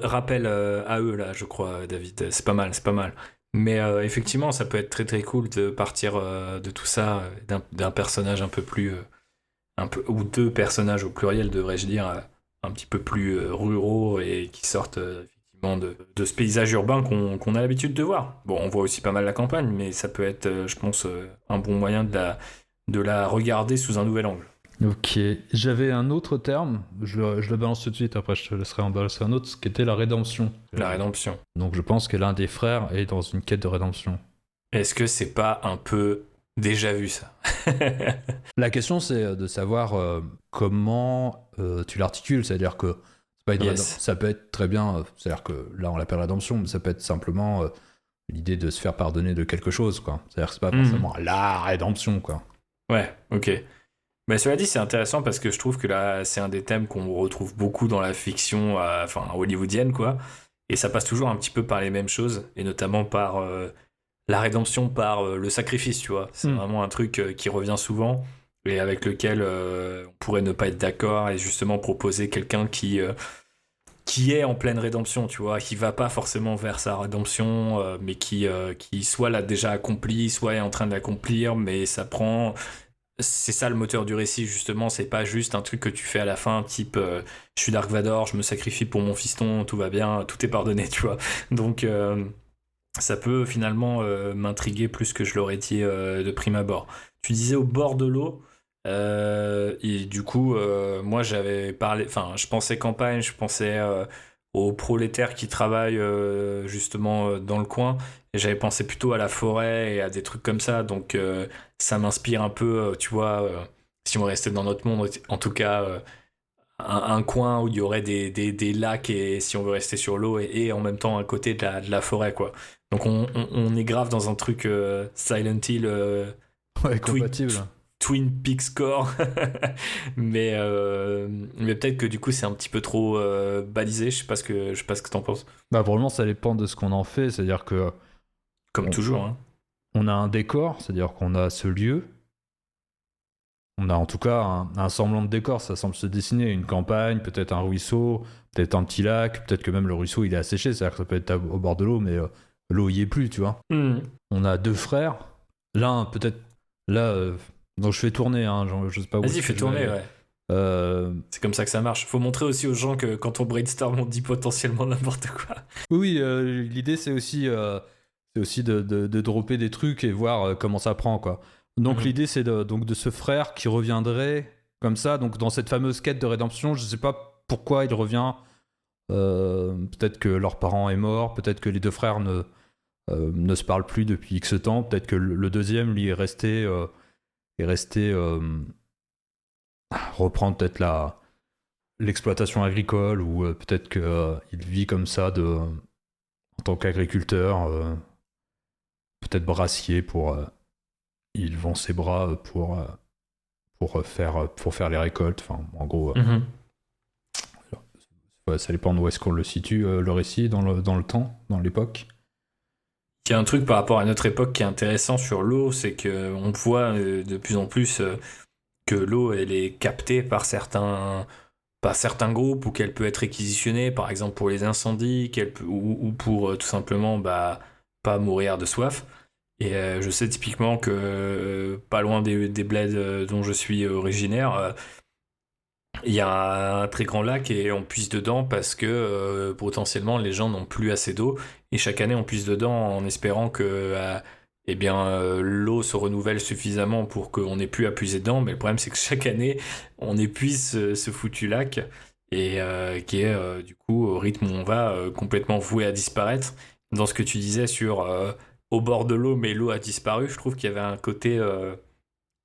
rappelle à eux là, je crois, David. C'est pas mal, c'est pas mal. Mais effectivement, ça peut être très très cool de partir de tout ça, d'un personnage un peu plus, ou deux personnages au pluriel, devrais-je dire, un petit peu plus ruraux et qui sortent effectivement de ce paysage urbain qu'on a l'habitude de voir. Bon, on voit aussi pas mal la campagne, mais ça peut être, je pense, un bon moyen de la regarder sous un nouvel angle. Ok, j'avais un autre terme, je le balance tout de suite, après je te laisserai en balancer un autre, ce qui était la rédemption. La rédemption. Donc je pense que l'un des frères est dans une quête de rédemption. Est-ce que c'est pas un peu déjà vu ça? La question c'est de savoir comment tu l'articules, c'est-à-dire que c'est pas une ça peut être très bien, c'est-à-dire que là on l'appelle rédemption, mais ça peut être simplement l'idée de se faire pardonner de quelque chose, quoi. C'est-à-dire que c'est pas forcément la rédemption, quoi. Ouais, ok. Mais cela dit, c'est intéressant parce que je trouve que là, c'est un des thèmes qu'on retrouve beaucoup dans la fiction hollywoodienne, quoi. Et ça passe toujours un petit peu par les mêmes choses, et notamment par la rédemption, par le sacrifice, tu vois. C'est vraiment un truc qui revient souvent, et avec lequel on pourrait ne pas être d'accord, et justement proposer quelqu'un qui est en pleine rédemption, tu vois, qui va pas forcément vers sa rédemption, mais qui soit l'a déjà accompli, soit est en train de l'accomplir, mais ça prend... C'est ça le moteur du récit, justement. C'est pas juste un truc que tu fais à la fin, type je suis Dark Vador, je me sacrifie pour mon fiston, tout va bien, tout est pardonné, tu vois. Donc ça peut finalement m'intriguer plus que je l'aurais dit de prime abord. Tu disais au bord de l'eau, et du coup, moi j'avais parlé, enfin, je pensais campagne, je pensais aux prolétaires qui travaillent justement dans le coin. Et j'avais pensé plutôt à la forêt et à des trucs comme ça, donc ça m'inspire un peu, tu vois, si on restait dans notre monde, en tout cas, un coin où il y aurait des lacs, et si on veut rester sur l'eau, et en même temps à côté de la forêt, quoi. Donc on est grave dans un truc Silent Hill, ouais, compatible. Twin Peaks Core, mais peut-être que du coup c'est un petit peu trop balisé. Je sais pas ce que t'en penses. Bah pour le moment ça dépend de ce qu'on en fait, c'est-à-dire que comme toujours, hein. On a un décor, c'est-à-dire qu'on a ce lieu, on a en tout cas un semblant de décor, ça semble se dessiner, une campagne, peut-être un ruisseau, peut-être un petit lac, peut-être que même le ruisseau il est asséché, c'est-à-dire que ça peut être au bord de l'eau, mais l'eau y est plus, tu vois. On a deux frères, l'un peut-être là. Donc je fais tourner, hein, je sais pas où. Vas-y, fais tourner, ouais. C'est comme ça que ça marche. Faut montrer aussi aux gens que quand on brainstorm, on dit potentiellement n'importe quoi. Oui, l'idée c'est aussi de dropper des trucs et voir comment ça prend, quoi. Donc l'idée c'est de ce frère qui reviendrait comme ça, donc dans cette fameuse quête de rédemption. Je sais pas pourquoi il revient. Peut-être que leur parent est mort, peut-être que les deux frères ne se parlent plus depuis X temps, peut-être que le deuxième lui est resté reprendre peut-être l'exploitation agricole, ou peut-être qu'il vit comme ça en tant qu'agriculteur, peut-être brassier il vend ses bras pour faire les récoltes, enfin en gros. Ça dépend d'où est-ce qu'on le situe, le récit dans le temps, dans l'époque. Il y a un truc par rapport à notre époque qui est intéressant sur l'eau, c'est qu'on voit de plus en plus que l'eau elle est captée par certains groupes, ou qu'elle peut être réquisitionnée, par exemple pour les incendies, ou pour tout simplement pas mourir de soif. Et je sais typiquement que pas loin des bleds dont je suis originaire, il y a un très grand lac et on puise dedans parce que potentiellement les gens n'ont plus assez d'eau, et chaque année on puise dedans en espérant que l'eau se renouvelle suffisamment pour qu'on n'ait plus à puiser dedans. Mais le problème c'est que chaque année on épuise ce foutu lac, et qui est du coup au rythme où on va complètement voué à disparaître. Dans ce que tu disais sur au bord de l'eau mais l'eau a disparu, je trouve qu'il y avait un côté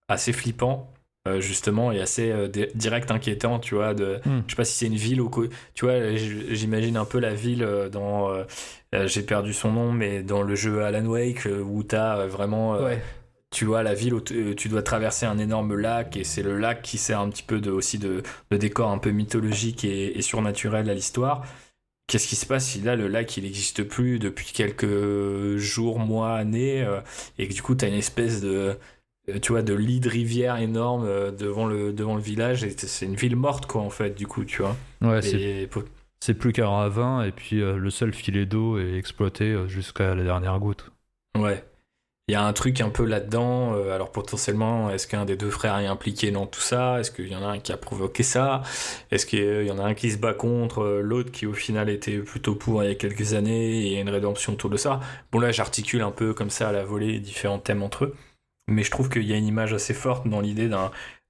assez flippant justement, et assez direct, inquiétant, tu vois. Je sais pas si c'est une ville ou quoi, tu vois. J'imagine un peu la ville dans j'ai perdu son nom, mais dans le jeu Alan Wake, où t'as vraiment tu vois, la ville où tu dois traverser un énorme lac, et c'est le lac qui sert un petit peu aussi de décor un peu mythologique et surnaturel à l'histoire. Qu'est-ce qui se passe si là, le lac, il n'existe plus depuis quelques jours, mois, années, et que du coup, tu as une espèce de, tu vois, de lit de rivière énorme devant le village, et c'est une ville morte, quoi, en fait, du coup, tu vois. Ouais, Et c'est plus qu'un ravin, et puis le seul filet d'eau est exploité jusqu'à la dernière goutte. ouais. Il y a un truc un peu là-dedans, alors potentiellement, est-ce qu'un des deux frères est impliqué dans tout ça? Est-ce qu'il y en a un qui a provoqué ça? Est-ce qu'il y en a un qui se bat contre l'autre qui au final était plutôt pour il y a quelques années et il y a une rédemption autour de ça? Bon là j'articule un peu comme ça à la volée différents thèmes entre eux, mais je trouve qu'il y a une image assez forte dans l'idée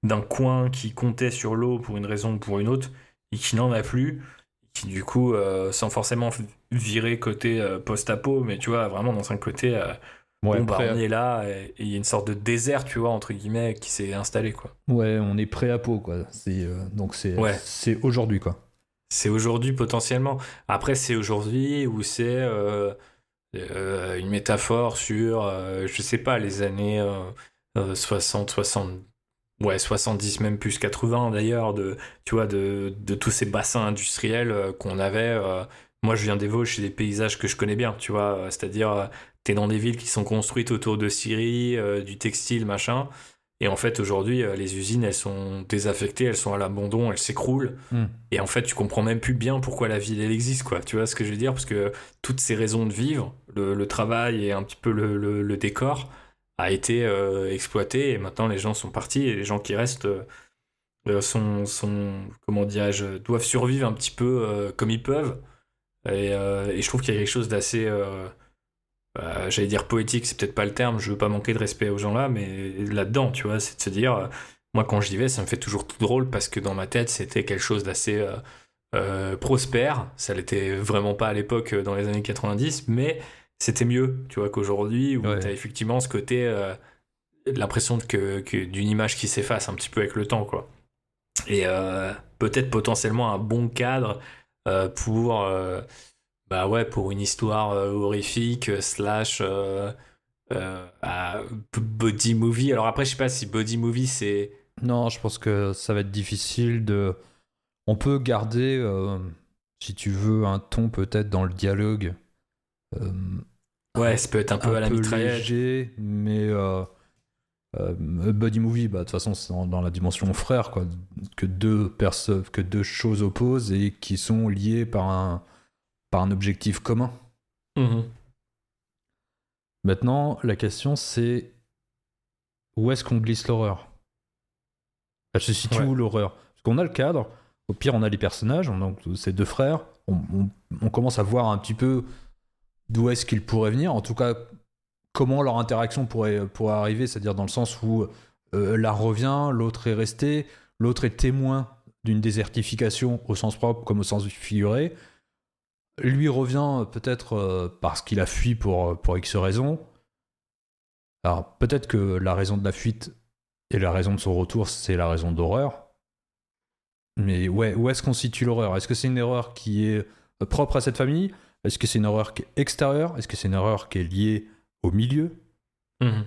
d'un coin qui comptait sur l'eau pour une raison ou pour une autre et qui n'en a plus, qui du coup, sans forcément virer côté post-apo, mais tu vois, vraiment dans un côté... Ouais, bon, bah, on est là, et il y a une sorte de désert, tu vois, entre guillemets, qui s'est installé, quoi. ouais, on est prêt à peau, quoi. Donc Ouais. c'est aujourd'hui, quoi. C'est aujourd'hui, potentiellement. Après, c'est aujourd'hui ou c'est une métaphore sur, je sais pas, les années 60, ouais, 70, même plus 80, d'ailleurs, tu vois, de tous ces bassins industriels qu'on avait. Moi, je viens des Vosges, c'est des paysages que je connais bien, tu vois, c'est-à-dire... T'es dans des villes qui sont construites autour de scieries, du textile, machin. Et en fait, aujourd'hui, les usines, elles sont désaffectées, elles sont à l'abandon, elles s'écroulent. Et en fait, tu comprends même plus bien pourquoi la ville, elle existe, quoi. Tu vois ce que je veux dire? Parce que toutes ces raisons de vivre, le travail et un petit peu le décor, a été exploité. Et maintenant, les gens sont partis. Et les gens qui restent comment dirais-je, doivent survivre un petit peu comme ils peuvent. Et je trouve qu'il y a quelque chose d'assez... j'allais dire poétique, c'est peut-être pas le terme, je veux pas manquer de respect aux gens là, mais là-dedans, tu vois, c'est de se dire, moi quand j'y vais, ça me fait toujours tout drôle parce que dans ma tête, c'était quelque chose d'assez prospère. Ça l'était vraiment pas à l'époque dans les années 90, mais c'était mieux, tu vois, qu'aujourd'hui où Ouais. t'as effectivement ce côté, l'impression d'une image qui s'efface un petit peu avec le temps, quoi. Et peut-être potentiellement un bon cadre pour. Bah ouais, pour une histoire horrifique, slash body movie. Alors après, je sais pas si body movie c'est... Non, je pense que ça va être difficile de... On peut garder, si tu veux, un ton peut-être dans le dialogue. Ouais, ça peut être un peu à la mitraillette. Léger, mais buddy movie, bah, de toute façon, c'est dans la dimension frère, quoi. Que deux choses opposent et qui sont liées par un objectif commun. Mhm. Maintenant, la question c'est où est-ce qu'on glisse l'horreur? Elle se situe Ouais. où l'horreur? Parce qu'on a le cadre, au pire on a les personnages, donc ces deux frères, on commence à voir un petit peu d'où est-ce qu'ils pourraient venir, en tout cas comment leur interaction pourrait arriver, c'est-à-dire dans le sens où l'un revient, l'autre est resté, l'autre est témoin d'une désertification au sens propre comme au sens figuré. Lui revient peut-être parce qu'il a fui pour X raisons. Alors peut-être que la raison de la fuite et la raison de son retour, c'est la raison d'horreur. Mais ouais, où est-ce qu'on situe l'horreur? Est-ce que c'est une erreur qui est propre à cette famille? Est-ce que c'est une erreur qui est extérieure? Est-ce que c'est une erreur qui est liée au milieu? Mhm.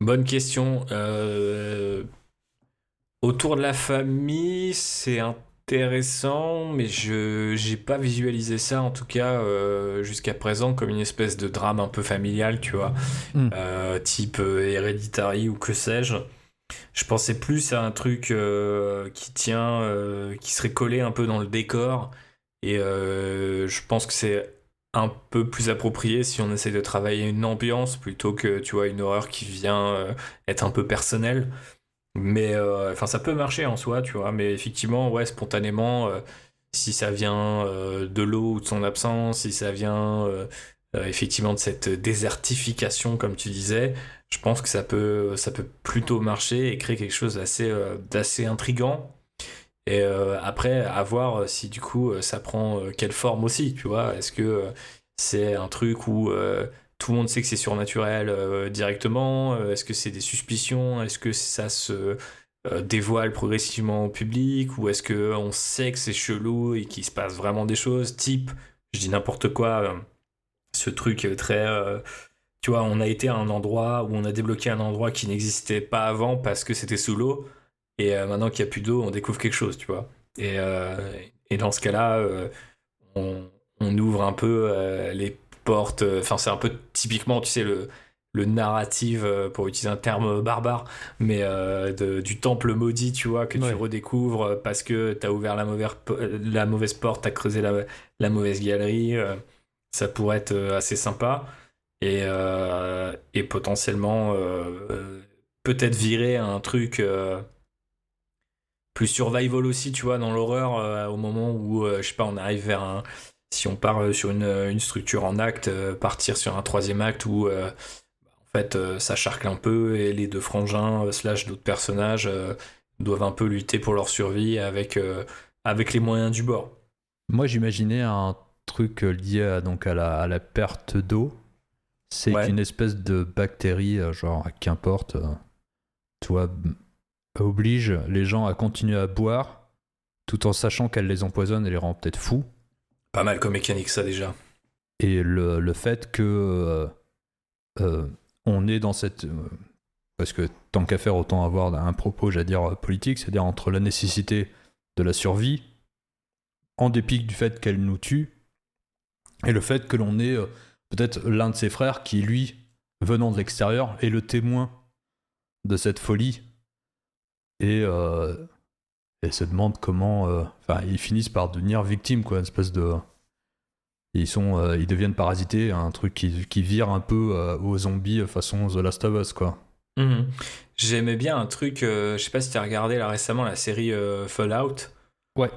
Bonne question. Autour de la famille, c'est intéressant, mais je j'ai pas visualisé ça en tout cas jusqu'à présent comme une espèce de drame un peu familial, tu vois, type Hereditary ou que sais-je. Je pensais plus à un truc qui serait collé un peu dans le décor, et je pense que c'est un peu plus approprié si on essaie de travailler une ambiance plutôt que, tu vois, une horreur qui vient être un peu personnelle. Mais enfin, ça peut marcher en soi, tu vois. Mais effectivement, ouais, spontanément, si ça vient de l'eau ou de son absence, si ça vient effectivement de cette désertification, comme tu disais, je pense que ça peut plutôt marcher et créer quelque chose d'assez intriguant. Et après, à voir si du coup ça prend quelle forme aussi, tu vois. Est-ce que c'est un truc où tout le monde sait que c'est surnaturel directement? Est-ce que c'est des suspicions? Est-ce que ça se dévoile progressivement au public? Ou est-ce que on sait que c'est chelou et qu'il se passe vraiment des choses? Type, je dis n'importe quoi, ce truc très... tu tu vois, on a été à un endroit où on a débloqué un endroit qui n'existait pas avant parce que c'était sous l'eau. Et maintenant qu'il n'y a plus d'eau, on découvre quelque chose, tu vois. Et dans ce cas-là, on ouvre un peu les portes. Enfin, c'est un peu typiquement, tu sais, le narrative, pour utiliser un terme barbare, mais du temple maudit, tu vois, que tu redécouvres parce que t'as ouvert la mauvaise porte, t'as creusé la mauvaise galerie. Ça pourrait être assez sympa. Et potentiellement, peut-être virer à un truc plus survival aussi, tu vois, dans l'horreur, au moment où, je sais pas, on arrive vers un... Si on part sur une structure en acte, partir sur un troisième acte où, en fait, ça charcle un peu et les deux frangins, slash d'autres personnages, doivent un peu lutter pour leur survie avec les moyens du bord. Moi, j'imaginais un truc lié à la perte d'eau. C'est qu'une espèce de bactérie, genre, qu'importe, tu vois, oblige les gens à continuer à boire tout en sachant qu'elle les empoisonne et les rend peut-être fous. Pas mal comme mécanique, ça, déjà. Et le fait que on est dans cette... parce que tant qu'à faire, autant avoir un propos, j'allais dire, politique, c'est-à-dire entre la nécessité de la survie, en dépit du fait qu'elle nous tue, et le fait que l'on ait peut-être l'un de ses frères qui, lui, venant de l'extérieur, est le témoin de cette folie et se demande comment... ils finissent par devenir victimes, quoi, une espèce de... Ils deviennent parasités, un truc qui vire un peu aux zombies façon The Last of Us, quoi. Mmh. J'aimais bien un truc, je sais pas si tu as regardé là récemment la série Fallout. Ouais.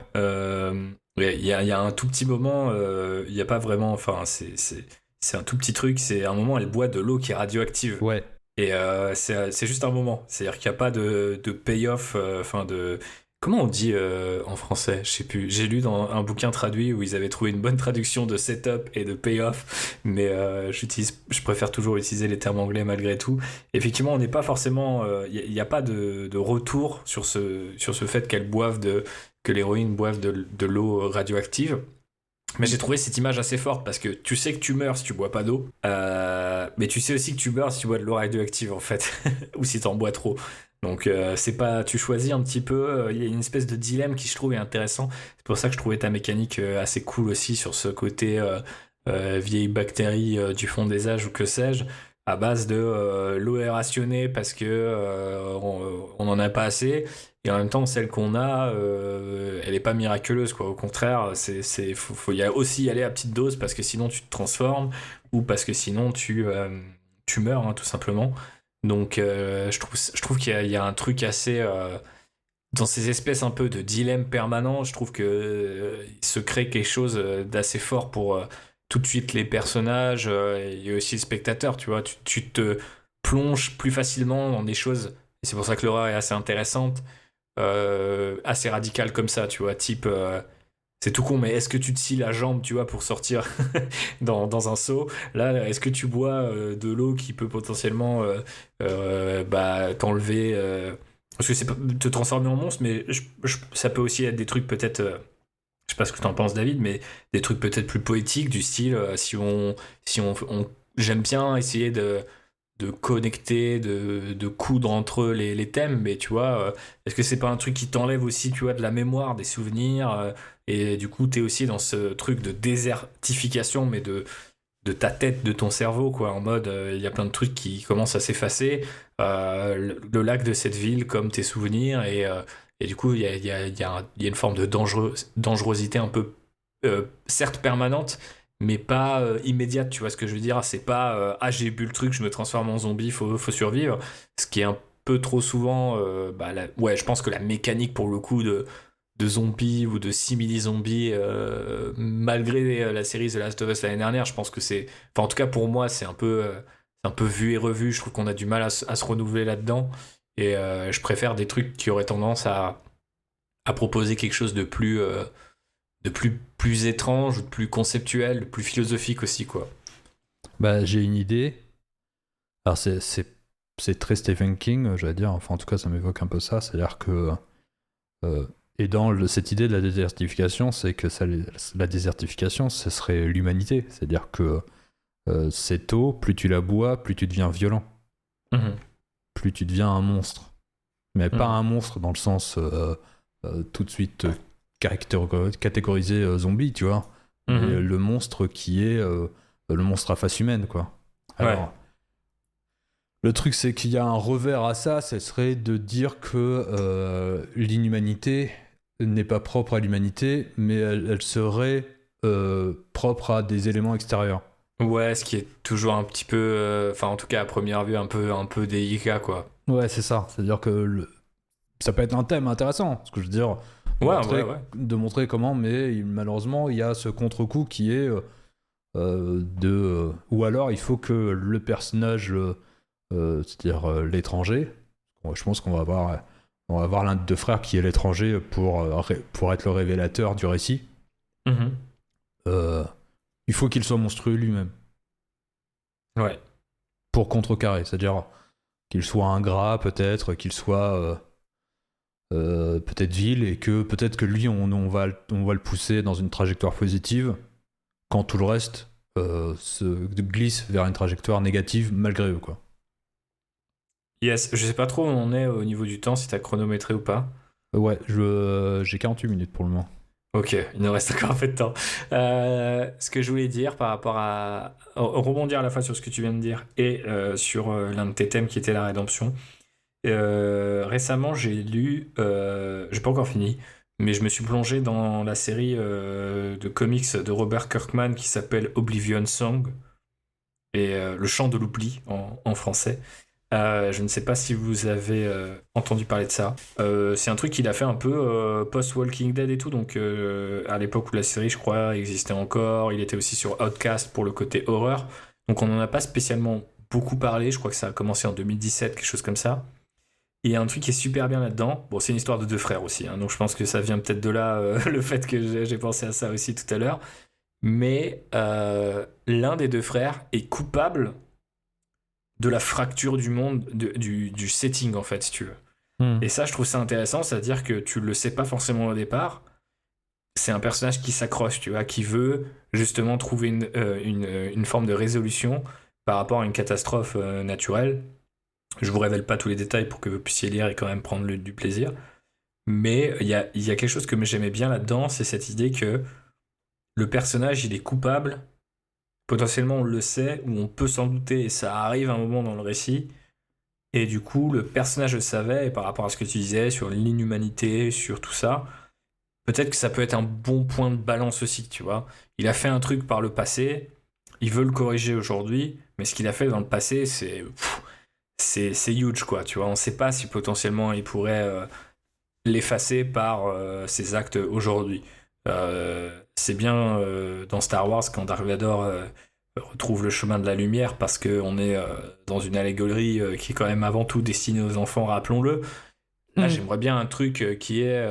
Il y a un tout petit moment, il n'y a pas vraiment, enfin c'est un tout petit truc, c'est un moment elle boit de l'eau qui est radioactive. Ouais. Et c'est juste un moment, c'est-à-dire qu'il n'y a pas de payoff, de... Comment on dit en français? Je sais plus. J'ai lu dans un bouquin traduit où ils avaient trouvé une bonne traduction de setup et de payoff, mais je préfère toujours utiliser les termes anglais malgré tout. Effectivement, on n'est pas forcément, il n'y a pas de retour sur ce fait que l'héroïne boive de l'eau radioactive. Mais j'ai trouvé cette image assez forte parce que tu sais que tu meurs si tu bois pas d'eau, mais tu sais aussi que tu meurs si tu bois de l'eau radioactive en fait, ou si t'en bois trop. Donc c'est pas, tu choisis un petit peu, il y a une espèce de dilemme qui je trouve est intéressant. C'est pour ça que je trouvais ta mécanique assez cool aussi sur ce côté vieille bactérie du fond des âges ou que sais-je, à base de l'eau est rationnée parce que on en a pas assez. Et en même temps, celle qu'on a, elle est pas miraculeuse, quoi. Au contraire, faut y aussi y aller à petite dose parce que sinon tu te transformes ou parce que sinon tu meurs, hein, tout simplement. Donc, je trouve qu'il y a un truc assez dans ces espèces un peu de dilemme permanent. Je trouve que il se crée quelque chose d'assez fort pour tout de suite les personnages et aussi le spectateur. Tu vois, tu te plonges plus facilement dans des choses. Et c'est pour ça que l'horreur est assez intéressante. Assez radical comme ça, tu vois, type c'est tout con, mais est-ce que tu te scies la jambe, tu vois, pour sortir dans un seau? Là, est-ce que tu bois de l'eau qui peut potentiellement t'enlever, parce que c'est pas te transformer en monstre, mais ça peut aussi être des trucs peut-être, je sais pas ce que t'en penses, David, mais des trucs peut-être plus poétiques du style si on j'aime bien essayer de connecter, de coudre entre eux les thèmes, mais tu vois, est-ce que c'est pas un truc qui t'enlève aussi, tu vois, de la mémoire, des souvenirs, et du coup, t'es aussi dans ce truc de désertification, mais de ta tête, de ton cerveau, quoi, en mode, il y a plein de trucs qui commencent à s'effacer, le lac de cette ville, comme tes souvenirs, et du coup, il y a une forme de dangerosité un peu, certes permanente, mais pas immédiate, tu vois ce que je veux dire? C'est pas j'ai bu le truc, je me transforme en zombie, faut survivre. Ce qui est un peu trop souvent, je pense que la mécanique pour le coup de zombies ou de simili-zombies, malgré la série The Last of Us l'année dernière, je pense que c'est, enfin en tout cas pour moi, c'est un peu vu et revu. Je trouve qu'on a du mal à se renouveler là-dedans, et je préfère des trucs qui auraient tendance à proposer quelque chose de plus étrange, ou de plus conceptuel, de plus philosophique aussi, quoi. Bah, j'ai une idée. Alors, c'est très Stephen King, j'allais dire. Enfin, en tout cas, ça m'évoque un peu ça. C'est-à-dire que... et dans cette idée de la désertification, c'est que la désertification, ce serait l'humanité. C'est-à-dire que cette eau, plus tu la bois, plus tu deviens violent. Mhm. Plus tu deviens un monstre. Mais pas un monstre dans le sens tout de suite catégorisé zombie, tu vois. Mais le monstre qui est le monstre à face humaine, quoi. Alors, le truc, c'est qu'il y a un revers à ça, ce serait de dire que l'inhumanité n'est pas propre à l'humanité, mais elle serait propre à des éléments extérieurs. Ouais, ce qui est toujours un petit peu, enfin en tout cas à première vue, un peu délicat, quoi. Ouais, c'est ça. C'est-à-dire que ça peut être un thème intéressant, ce que je veux dire. De montrer comment, mais malheureusement, il y a ce contre-coup qui est ou alors il faut que le personnage, c'est-à-dire l'étranger, je pense qu'on va avoir l'un des deux frères qui est l'étranger pour être le révélateur du récit. Il faut qu'il soit monstrueux lui-même. Ouais. Pour contrecarrer, c'est-à-dire qu'il soit ingrat peut-être, qu'il soit peut-être vil, et que peut-être que lui on va le pousser dans une trajectoire positive quand tout le reste se glisse vers une trajectoire négative malgré eux, quoi. Yes, je sais pas trop où on est au niveau du temps, si t'as chronométré ou pas. Ouais, j'ai 48 minutes pour le moment. Ok, il nous reste encore un peu de temps. Ce que je voulais dire par rapport à rebondir à la fois sur ce que tu viens de dire et sur l'un de tes thèmes qui était la rédemption. Récemment, j'ai lu, j'ai pas encore fini, mais je me suis plongé dans la série de comics de Robert Kirkman qui s'appelle Oblivion Song, et le chant de l'oubli en français. Je ne sais pas si vous avez entendu parler de ça. C'est un truc qu'il a fait un peu post-Walking Dead et tout, donc à l'époque où la série, je crois, existait encore. Il était aussi sur Outcast pour le côté horreur. Donc on n'en a pas spécialement beaucoup parlé. Je crois que ça a commencé en 2017, quelque chose comme ça. Et il y a un truc qui est super bien là-dedans. Bon, c'est une histoire de deux frères aussi, hein, donc je pense que ça vient peut-être de là, le fait que j'ai pensé à ça aussi tout à l'heure. Mais l'un des deux frères est coupable de la fracture du monde, du setting, en fait, si tu veux. Et ça, je trouve ça intéressant, c'est-à-dire que tu le sais pas forcément au départ. C'est un personnage qui s'accroche, tu vois, qui veut justement trouver une forme de résolution par rapport à une catastrophe naturelle. Je vous révèle pas tous les détails pour que vous puissiez lire et quand même prendre du plaisir. Mais il y a quelque chose que j'aimais bien là-dedans, c'est cette idée que le personnage, il est coupable. Potentiellement, on le sait, ou on peut s'en douter, et ça arrive à un moment dans le récit. Et du coup, le personnage le savait, et par rapport à ce que tu disais sur l'inhumanité, sur tout ça, peut-être que ça peut être un bon point de balance aussi, tu vois. Il a fait un truc par le passé, il veut le corriger aujourd'hui, mais ce qu'il a fait dans le passé, c'est huge, quoi, tu vois. On sait pas si potentiellement il pourrait l'effacer par ses actes aujourd'hui. C'est bien dans Star Wars quand Dark Vador retrouve le chemin de la lumière, parce qu'on est dans une allégorie qui est quand même avant tout destinée aux enfants, rappelons-le. Là, j'aimerais bien un truc qui est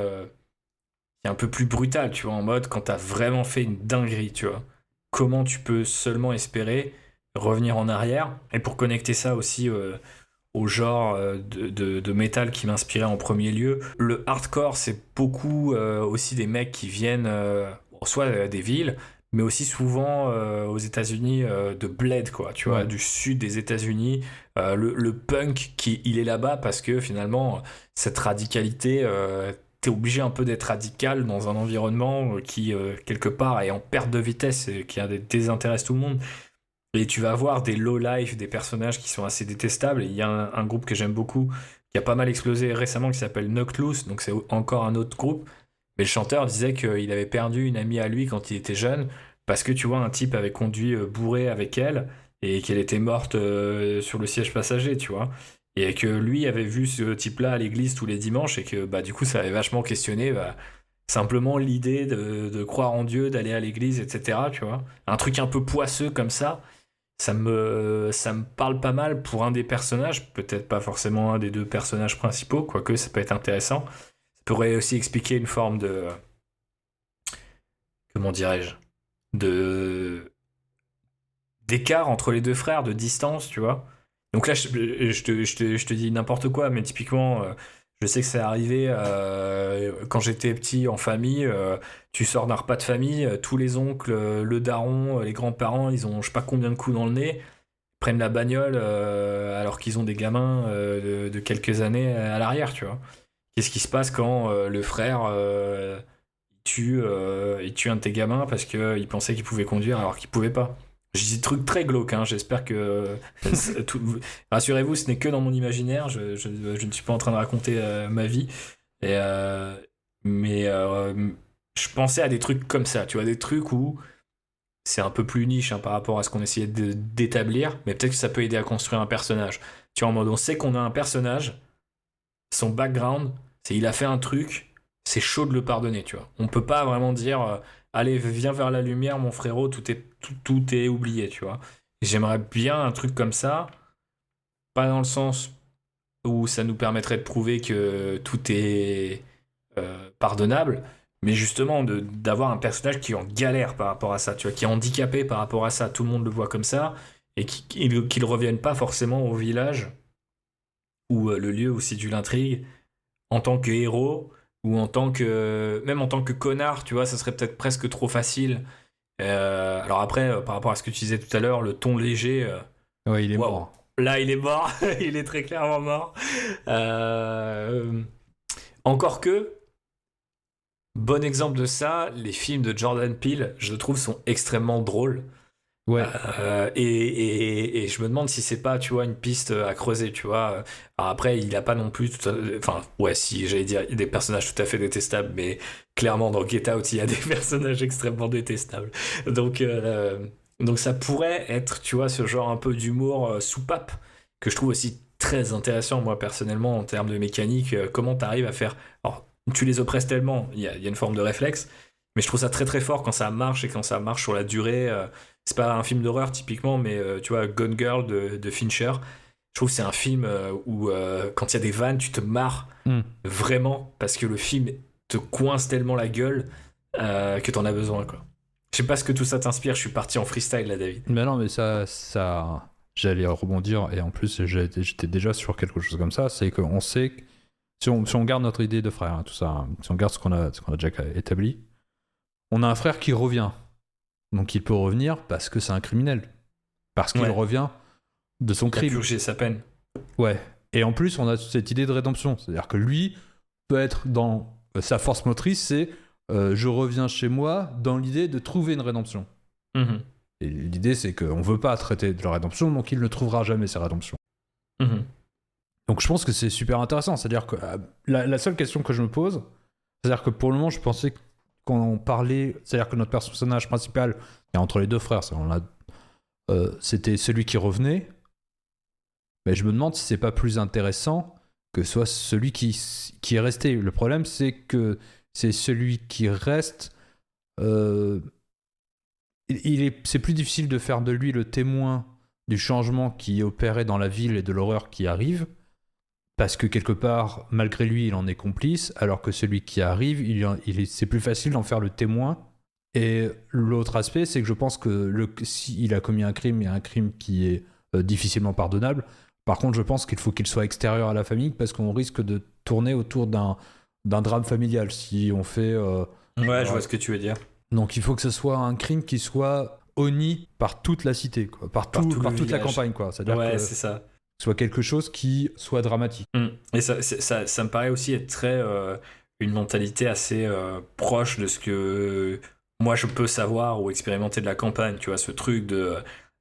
un peu plus brutal, tu vois, en mode quand t'as vraiment fait une dinguerie, tu vois. Comment tu peux seulement espérer revenir en arrière? Et pour connecter ça aussi au genre de métal qui m'inspirait en premier lieu, le hardcore, c'est beaucoup aussi des mecs qui viennent soit des villes, mais aussi souvent aux États-Unis de bled, quoi, tu vois, du sud des États-Unis. Le punk, il est là-bas parce que finalement, cette radicalité, t'es obligé un peu d'être radical dans un environnement qui, quelque part, est en perte de vitesse et qui désintéresse tout le monde. Et tu vas avoir des low-life, des personnages qui sont assez détestables. Il y a un groupe que j'aime beaucoup, qui a pas mal explosé récemment, qui s'appelle Knocked Loose, donc c'est encore un autre groupe. Mais le chanteur disait qu'il avait perdu une amie à lui quand il était jeune, parce que tu vois, un type avait conduit bourré avec elle, et qu'elle était morte sur le siège passager, tu vois. Et que lui avait vu ce type-là à l'église tous les dimanches, et que bah, du coup, ça avait vachement questionné simplement l'idée de croire en Dieu, d'aller à l'église, etc., tu vois. Un truc un peu poisseux comme ça. Ça me parle pas mal pour un des personnages, peut-être pas forcément un des deux personnages principaux, quoique ça peut être intéressant. Ça pourrait aussi expliquer une forme de... Comment dirais-je ? D'écart entre les deux frères, de distance, tu vois. Donc là, je te dis n'importe quoi, mais typiquement, Je sais que c'est arrivé quand j'étais petit en famille. Tu sors d'un repas de famille, tous les oncles, le daron, les grands-parents, ils ont je sais pas combien de coups dans le nez, prennent la bagnole alors qu'ils ont des gamins de quelques années à l'arrière, tu vois. Qu'est-ce qui se passe quand le frère il tue un de tes gamins parce qu'il pensait qu'il pouvait conduire alors qu'il pouvait pas? Je dis des trucs très glauques, hein. J'espère que rassurez-vous, ce n'est que dans mon imaginaire. Je ne suis pas en train de raconter ma vie. Et, mais je pensais à des trucs comme ça, tu vois, des trucs où c'est un peu plus niche, hein, par rapport à ce qu'on essayait d'établir, mais peut-être que ça peut aider à construire un personnage. Tu vois, en mode, on sait qu'on a un personnage, son background, c'est il a fait un truc, c'est chaud de le pardonner, tu vois. On peut pas vraiment dire, allez, viens vers la lumière, mon frérot, tout est oublié, tu vois. J'aimerais bien un truc comme ça, pas dans le sens où ça nous permettrait de prouver que tout est pardonnable, mais justement d'avoir un personnage qui est en galère par rapport à ça, tu vois, qui est handicapé par rapport à ça, tout le monde le voit comme ça, et qu'il revienne pas forcément au village ou le lieu où c'est de l'intrigue en tant que héros ou même en tant que connard, tu vois, ça serait peut-être presque trop facile. Alors après, par rapport à ce que tu disais tout à l'heure, le ton léger, Ouais, il est wow. mort. Là, il est mort, il est très clairement mort. Encore que, bon exemple de ça, les films de Jordan Peele, je trouve, sont extrêmement drôles. Ouais. Et je me demande si c'est pas, tu vois, une piste à creuser, tu vois. Alors après, il a pas non plus enfin, ouais, si, j'allais dire, des personnages tout à fait détestables, mais clairement, dans Get Out, il y a des personnages extrêmement détestables. Donc ça pourrait être, tu vois, ce genre un peu d'humour soupape, que je trouve aussi très intéressant, moi, personnellement, en termes de mécanique. Comment t'arrives à faire... Alors, tu les oppresses tellement, il y a une forme de réflexe, mais je trouve ça très très fort quand ça marche et quand ça marche sur la durée. C'est pas un film d'horreur typiquement, mais tu vois, Gone Girl de Fincher, je trouve que c'est un film où quand il y a des vannes, tu te marres vraiment parce que le film te coince tellement la gueule que t'en as besoin, quoi. Je sais pas ce que tout ça t'inspire, je suis parti en freestyle là, David. Mais non, mais ça, j'allais rebondir, et en plus, j'étais déjà sur quelque chose comme ça, c'est qu'on sait que si on garde notre idée de frère, hein, tout ça, hein, si on garde ce qu'on a déjà établi, on a un frère qui revient. Donc il peut revenir parce que c'est un criminel. Parce qu'il revient de son crime. Il a purgé sa peine. Ouais. Et en plus, on a cette idée de rédemption. C'est-à-dire que lui peut être dans sa force motrice, c'est je reviens chez moi dans l'idée de trouver une rédemption. Mm-hmm. Et l'idée, c'est qu'on ne veut pas traiter de la rédemption, donc il ne trouvera jamais sa rédemption. Mm-hmm. Donc je pense que c'est super intéressant. C'est-à-dire que la seule question que je me pose, c'est-à-dire que pour le moment, je pensais qu'on parlait, c'est-à-dire que notre personnage principal est entre les deux frères, c'était celui qui revenait, mais je me demande si c'est pas plus intéressant que soit celui qui est resté. Le problème, c'est que c'est celui qui reste, c'est plus difficile de faire de lui le témoin du changement qui est opéré dans la ville et de l'horreur qui arrive, parce que quelque part, malgré lui, il en est complice, alors que celui qui arrive, c'est plus facile d'en faire le témoin. Et l'autre aspect, c'est que je pense que s'il a commis un crime, il y a un crime qui est difficilement pardonnable. Par contre, je pense qu'il faut qu'il soit extérieur à la famille, parce qu'on risque de tourner autour d'un drame familial si on fait... je vois ce que tu veux dire. Donc il faut que ce soit un crime qui soit honni par toute la cité, quoi, par toute la campagne, quoi. C'est-à-dire que c'est ça. Soit quelque chose qui soit dramatique. Et ça me paraît aussi être très une mentalité assez proche de ce que moi je peux savoir ou expérimenter de la campagne, tu vois, ce truc de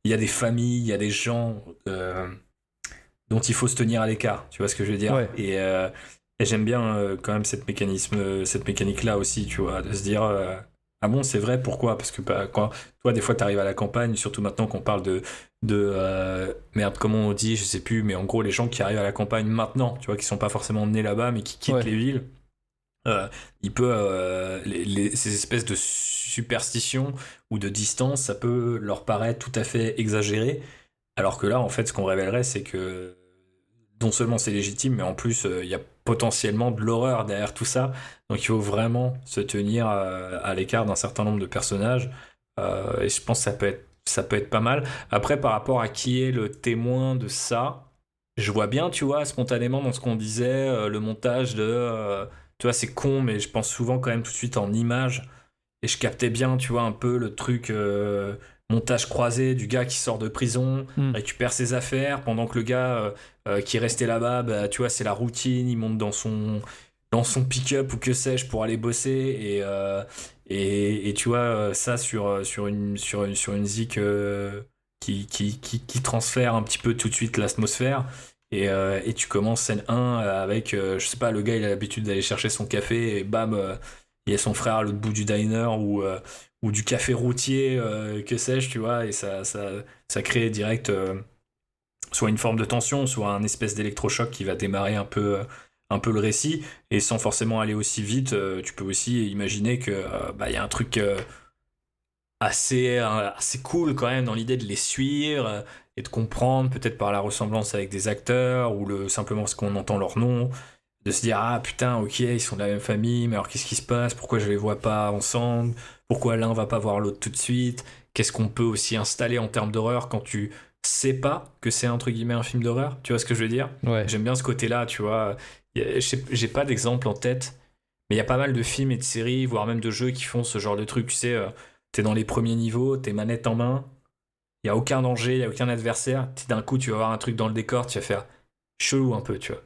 il y a des familles, il y a des gens dont il faut se tenir à l'écart, tu vois ce que je veux dire. Ouais. Et j'aime bien quand même cette mécanique là aussi, tu vois, de se dire ah bon, c'est vrai, pourquoi? Parce que quand toi des fois t'arrives à la campagne, surtout maintenant qu'on parle de merde, comment on dit, je sais plus, mais en gros les gens qui arrivent à la campagne maintenant, tu vois, qui sont pas forcément nés là-bas mais qui quittent les villes, il peut ces espèces de superstitions ou de distance, ça peut leur paraître tout à fait exagéré, alors que là en fait ce qu'on révélerait, c'est que non seulement c'est légitime, mais en plus il y a potentiellement de l'horreur derrière tout ça, donc il faut vraiment se tenir à l'écart d'un certain nombre de personnages, et je pense que ça peut être pas mal. Après, par rapport à qui est le témoin de ça, je vois bien, tu vois, spontanément dans ce qu'on disait, le montage tu vois, c'est con, mais je pense souvent quand même tout de suite en images. Et je captais bien, tu vois, un peu le truc montage croisé du gars qui sort de prison, Hmm. récupère ses affaires, pendant que le gars qui est resté là-bas, bah, tu vois, c'est la routine, il monte dans son pick-up ou que sais-je pour aller bosser. Et tu vois, ça sur une zik qui transfère un petit peu tout de suite l'atmosphère. Et tu commences scène 1 avec, je sais pas, le gars il a l'habitude d'aller chercher son café et bam, il y a son frère à l'autre bout du diner ou du café routier, que sais-je, tu vois, et ça crée direct soit une forme de tension, soit un espèce d'électrochoc qui va démarrer un peu le récit, et sans forcément aller aussi vite, tu peux aussi imaginer que bah, il y a un truc assez cool quand même dans l'idée de les suivre et de comprendre peut-être par la ressemblance avec des acteurs ou simplement parce qu'on entend leur nom, de se dire ah putain ok ils sont de la même famille mais alors qu'est-ce qui se passe, pourquoi je les vois pas ensemble, pourquoi l'un va pas voir l'autre tout de suite, qu'est-ce qu'on peut aussi installer en termes d'horreur quand tu sais pas que c'est entre guillemets un film d'horreur, tu vois ce que je veux dire. Ouais. J'aime bien ce côté-là, tu vois. J'ai pas d'exemple en tête, mais il y a pas mal de films et de séries, voire même de jeux qui font ce genre de truc, tu sais. T'es dans les premiers niveaux, t'es manette en main, il y a aucun danger, il y a aucun adversaire. D'un coup, tu vas voir un truc dans le décor, tu vas faire chelou un peu, tu vois.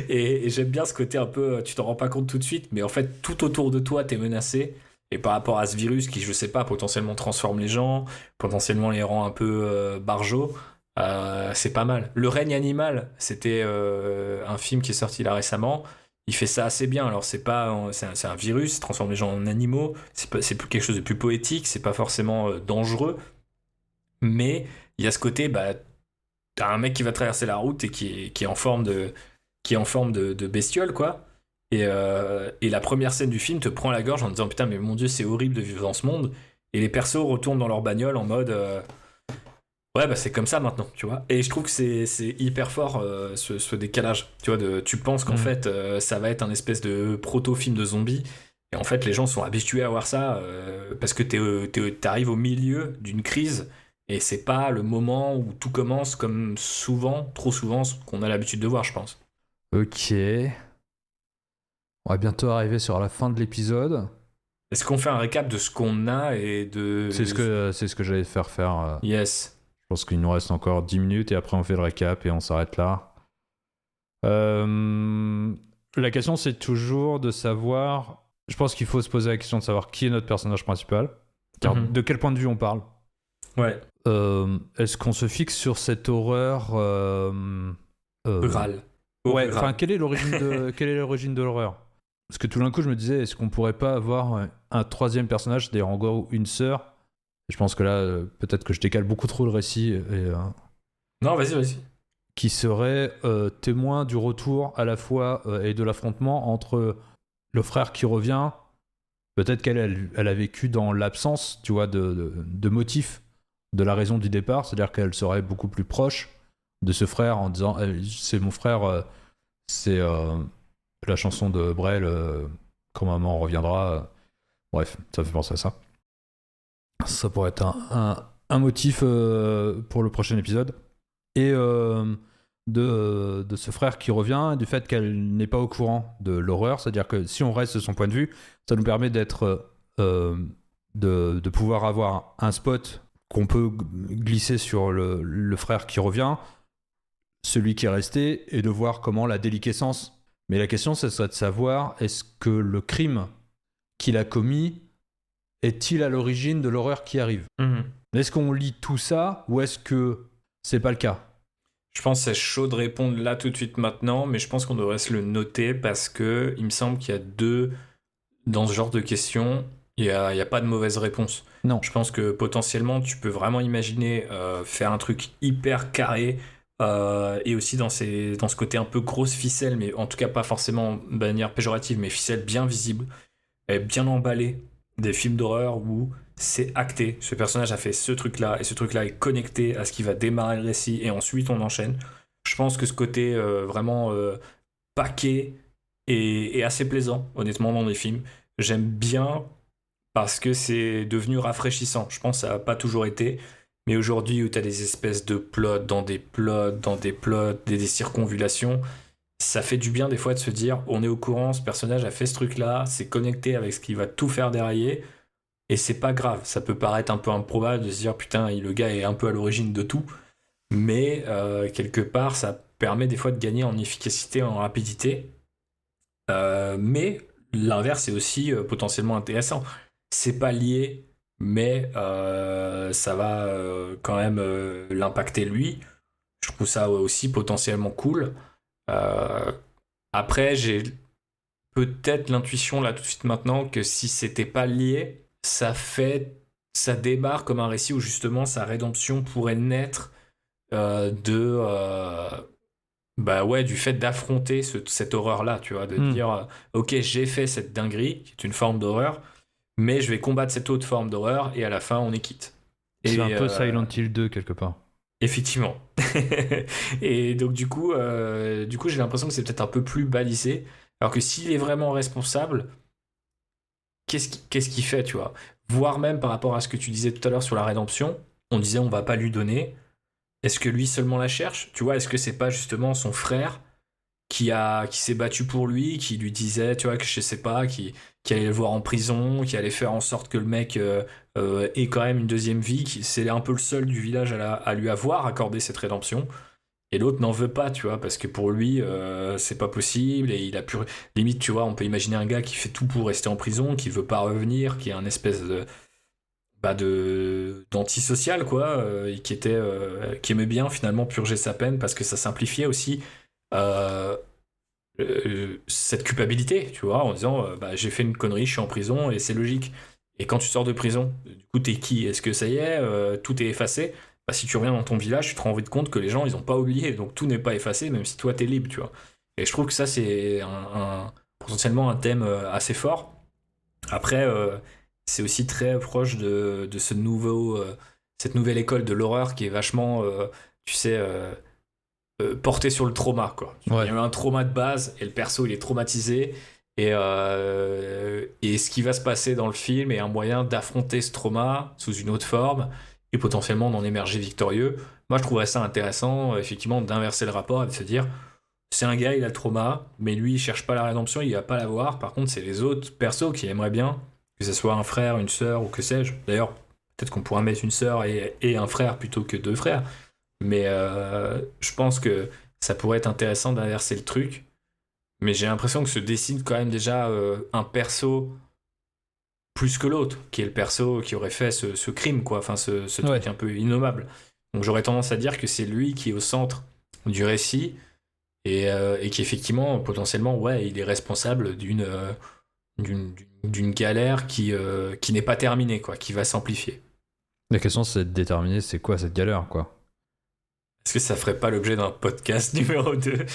Et j'aime bien ce côté un peu, tu t'en rends pas compte tout de suite, mais en fait, tout autour de toi, t'es menacé. Et par rapport à ce virus qui, je sais pas, potentiellement transforme les gens, potentiellement les rend un peu barjots, c'est pas mal. Le règne animal, c'était un film qui est sorti là récemment. Il fait ça assez bien. Alors, c'est un virus, ça transforme les gens en animaux. C'est plus quelque chose de plus poétique, c'est pas forcément dangereux. Mais il y a ce côté, bah, t'as un mec qui va traverser la route et qui est en forme de bestiole, quoi. Et la première scène du film te prend la gorge en te disant putain, mais mon dieu, c'est horrible de vivre dans ce monde. Et les persos retournent dans leur bagnole en mode ouais, bah c'est comme ça maintenant, tu vois. Et je trouve que c'est hyper fort ce décalage, tu vois. Tu penses qu'en fait ça va être un espèce de proto-film de zombies. Et en fait, les gens sont habitués à voir ça parce que t'arrives au milieu d'une crise et c'est pas le moment où tout commence comme souvent, trop souvent, ce qu'on a l'habitude de voir, je pense. Ok. On va bientôt arriver sur la fin de l'épisode. Est-ce qu'on fait un récap de ce qu'on a et de... C'est ce que j'allais te faire. Yes. Je pense qu'il nous reste encore 10 minutes et après on fait le récap et on s'arrête là. La question c'est toujours de savoir... Je pense qu'il faut se poser la question de savoir qui est notre personnage principal. Car de quel point de vue on parle. Ouais. Est-ce qu'on se fixe sur cette horreur Rural. Ouais, enfin, quelle est l'origine de l'horreur? Parce que tout d'un coup, je me disais, est-ce qu'on pourrait pas avoir un troisième personnage, c'est-à-dire en gros une sœur? Je pense que là, peut-être que je décale beaucoup trop le récit, Non, vas-y. qui serait témoin du retour à la fois et de l'affrontement entre le frère qui revient. Peut-être elle a vécu dans l'absence, tu vois, de motifs de la raison du départ, c'est-à-dire qu'elle serait beaucoup plus proche de ce frère en disant c'est mon frère, c'est la chanson de Brel, quand maman reviendra. Bref, ça fait penser à ça. Ça pourrait être un motif pour le prochain épisode. Et de ce frère qui revient, du fait qu'elle n'est pas au courant de l'horreur, c'est-à-dire que si on reste de son point de vue, ça nous permet de pouvoir avoir un spot qu'on peut glisser sur le frère qui revient, celui qui est resté, et de voir comment la déliquescence. Mais la question, ce serait de savoir, est-ce que le crime qu'il a commis est-il à l'origine de l'horreur qui arrive? Est-ce qu'on lit tout ça, ou est-ce que c'est pas le cas? Je pense que c'est chaud de répondre là tout de suite maintenant, mais je pense qu'on devrait se le noter parce que il me semble qu'il y a dans ce genre de questions, il y a pas de mauvaise réponse. Non. Je pense que potentiellement, tu peux vraiment imaginer faire un truc hyper carré et aussi dans ce côté un peu grosse ficelle, mais en tout cas pas forcément de manière péjorative, mais ficelle bien visible et bien emballée, des films d'horreur où c'est acté. Ce personnage a fait ce truc-là et ce truc-là est connecté à ce qui va démarrer le récit et ensuite on enchaîne. Je pense que ce côté vraiment paquet est assez plaisant, honnêtement, dans les films. J'aime bien parce que c'est devenu rafraîchissant. Je pense que ça n'a pas toujours été, Mais aujourd'hui, où t'as des espèces de plots dans des plots, dans des plots, des circonvulations, ça fait du bien des fois de se dire, on est au courant, ce personnage a fait ce truc-là, c'est connecté avec ce qu'il va tout faire dérailler, et c'est pas grave. Ça peut paraître un peu improbable de se dire, putain, le gars est un peu à l'origine de tout, mais quelque part, ça permet des fois de gagner en efficacité, en rapidité. Mais l'inverse est aussi potentiellement intéressant. C'est pas lié, mais ça va quand même l'impacter lui. Je trouve ça aussi potentiellement cool. Euh, Après, j'ai peut-être l'intuition là tout de suite maintenant que si c'était pas lié, ça démarre comme un récit où justement sa rédemption pourrait naître bah ouais, du fait d'affronter cette horreur-là, tu vois, de dire ok, j'ai fait cette dinguerie, qui est une forme d'horreur, mais je vais combattre cette autre forme d'horreur et à la fin on est quitte. C'est un peu Silent Hill 2 quelque part. Effectivement. Et donc du coup j'ai l'impression que c'est peut-être un peu plus balisé, alors que s'il est vraiment responsable, qu'est-ce qu'il fait, tu vois? Voire même par rapport à ce que tu disais tout à l'heure sur la rédemption, on disait on va pas lui donner. Est-ce que lui seulement la cherche? Tu vois, est-ce que c'est pas justement son frère qui s'est battu pour lui, qui lui disait, tu vois, que je sais pas, qui allait le voir en prison, qui allait faire en sorte que le mec ait quand même une deuxième vie, c'est un peu le seul du village à lui avoir accordé cette rédemption. Et l'autre n'en veut pas, tu vois, parce que pour lui, c'est pas possible, et il a pu... Limite, tu vois, on peut imaginer un gars qui fait tout pour rester en prison, qui veut pas revenir, qui est un espèce d'antisocial, quoi, et qui aimait bien finalement purger sa peine parce que ça simplifiait aussi cette culpabilité, tu vois, en disant j'ai fait une connerie, je suis en prison et c'est logique. Et quand tu sors de prison, du coup t'es qui? Est-ce que ça y est, tout est effacé? Bah, si tu reviens dans ton village, tu te rends vite compte que les gens ils ont pas oublié, donc tout n'est pas effacé, même si toi t'es libre, tu vois. Et je trouve que ça c'est potentiellement un thème assez fort. Après, c'est aussi très proche de cette nouvelle école de l'horreur qui est vachement, tu sais, portée sur le trauma, quoi. Ouais. Il y a eu un trauma de base et le perso il est traumatisé. Et ce qui va se passer dans le film est un moyen d'affronter ce trauma sous une autre forme et potentiellement d'en émerger victorieux. Moi, je trouverais ça intéressant, effectivement, d'inverser le rapport et de se dire c'est un gars, il a le trauma, mais lui, il cherche pas la rédemption, il va pas l'avoir. Par contre, c'est les autres persos qui aimeraient bien, que ce soit un frère, une sœur ou que sais-je. D'ailleurs, peut-être qu'on pourra mettre une sœur et un frère plutôt que deux frères. Mais je pense que ça pourrait être intéressant d'inverser le truc. Mais j'ai l'impression que se dessine quand même déjà un perso plus que l'autre, qui est le perso qui aurait fait ce crime, quoi. Enfin, ce truc un peu innommable. Donc j'aurais tendance à dire que c'est lui qui est au centre du récit et qui effectivement, potentiellement, ouais, il est responsable d'une galère qui n'est pas terminée, quoi, qui va s'amplifier. La question c'est de déterminer c'est quoi cette galère, quoi. Est-ce que ça ferait pas l'objet d'un podcast numéro 2?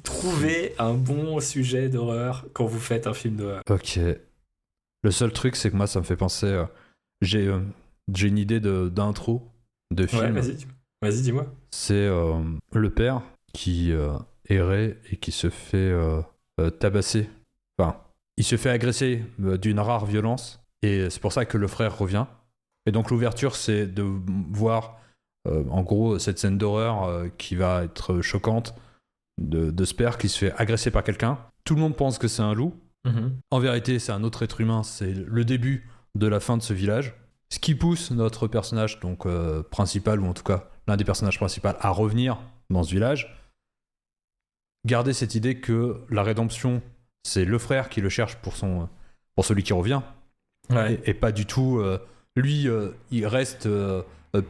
Trouver un bon sujet d'horreur quand vous faites un film d'horreur. Ok. Le seul truc, c'est que moi, ça me fait penser... j'ai une idée d'intro de film. Ouais, vas-y, dis-moi. C'est le père qui errait et qui se fait tabasser. Enfin, il se fait agresser d'une rare violence. Et c'est pour ça que le frère revient. Et donc l'ouverture, c'est de voir... en gros, cette scène d'horreur qui va être choquante de ce père qui se fait agresser par quelqu'un. Tout le monde pense que c'est un loup. En vérité, c'est un autre être humain. C'est le début de la fin de ce village. Ce qui pousse notre personnage donc principal, ou en tout cas l'un des personnages principaux, à revenir dans ce village. Garder cette idée que la rédemption, c'est le frère qui le cherche pour celui qui revient. Ouais. Et pas du tout... lui, il reste...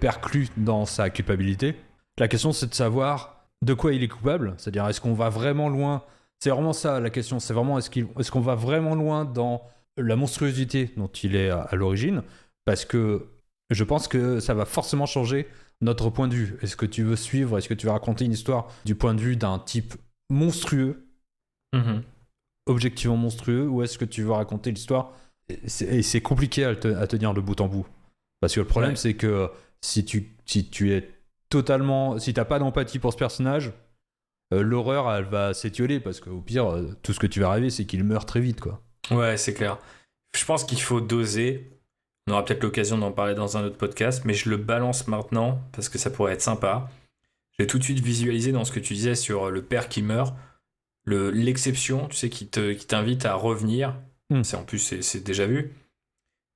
perclus dans sa culpabilité. La question, c'est de savoir de quoi il est coupable. C'est-à-dire, est-ce qu'on va vraiment loin? C'est vraiment ça la question. C'est vraiment est-ce qu'on va vraiment loin dans la monstruosité dont il est à l'origine? Parce que je pense que ça va forcément changer notre point de vue. Est-ce que tu veux suivre? Est-ce que tu veux raconter une histoire du point de vue d'un type monstrueux, objectivement monstrueux, ou est-ce que tu veux raconter l'histoire? Et c'est compliqué à tenir de bout en bout. Parce que le problème, c'est que si tu es totalement... Si t'as pas d'empathie pour ce personnage, l'horreur, elle va s'étioler, parce qu'au pire, tout ce que tu vas rêver, c'est qu'il meurt très vite, quoi. Ouais, c'est clair. Je pense qu'il faut doser. On aura peut-être l'occasion d'en parler dans un autre podcast, mais je le balance maintenant parce que ça pourrait être sympa. J'ai tout de suite visualisé dans ce que tu disais sur le père qui meurt, l'exception, tu sais, qui t'invite à revenir. En plus, c'est déjà vu.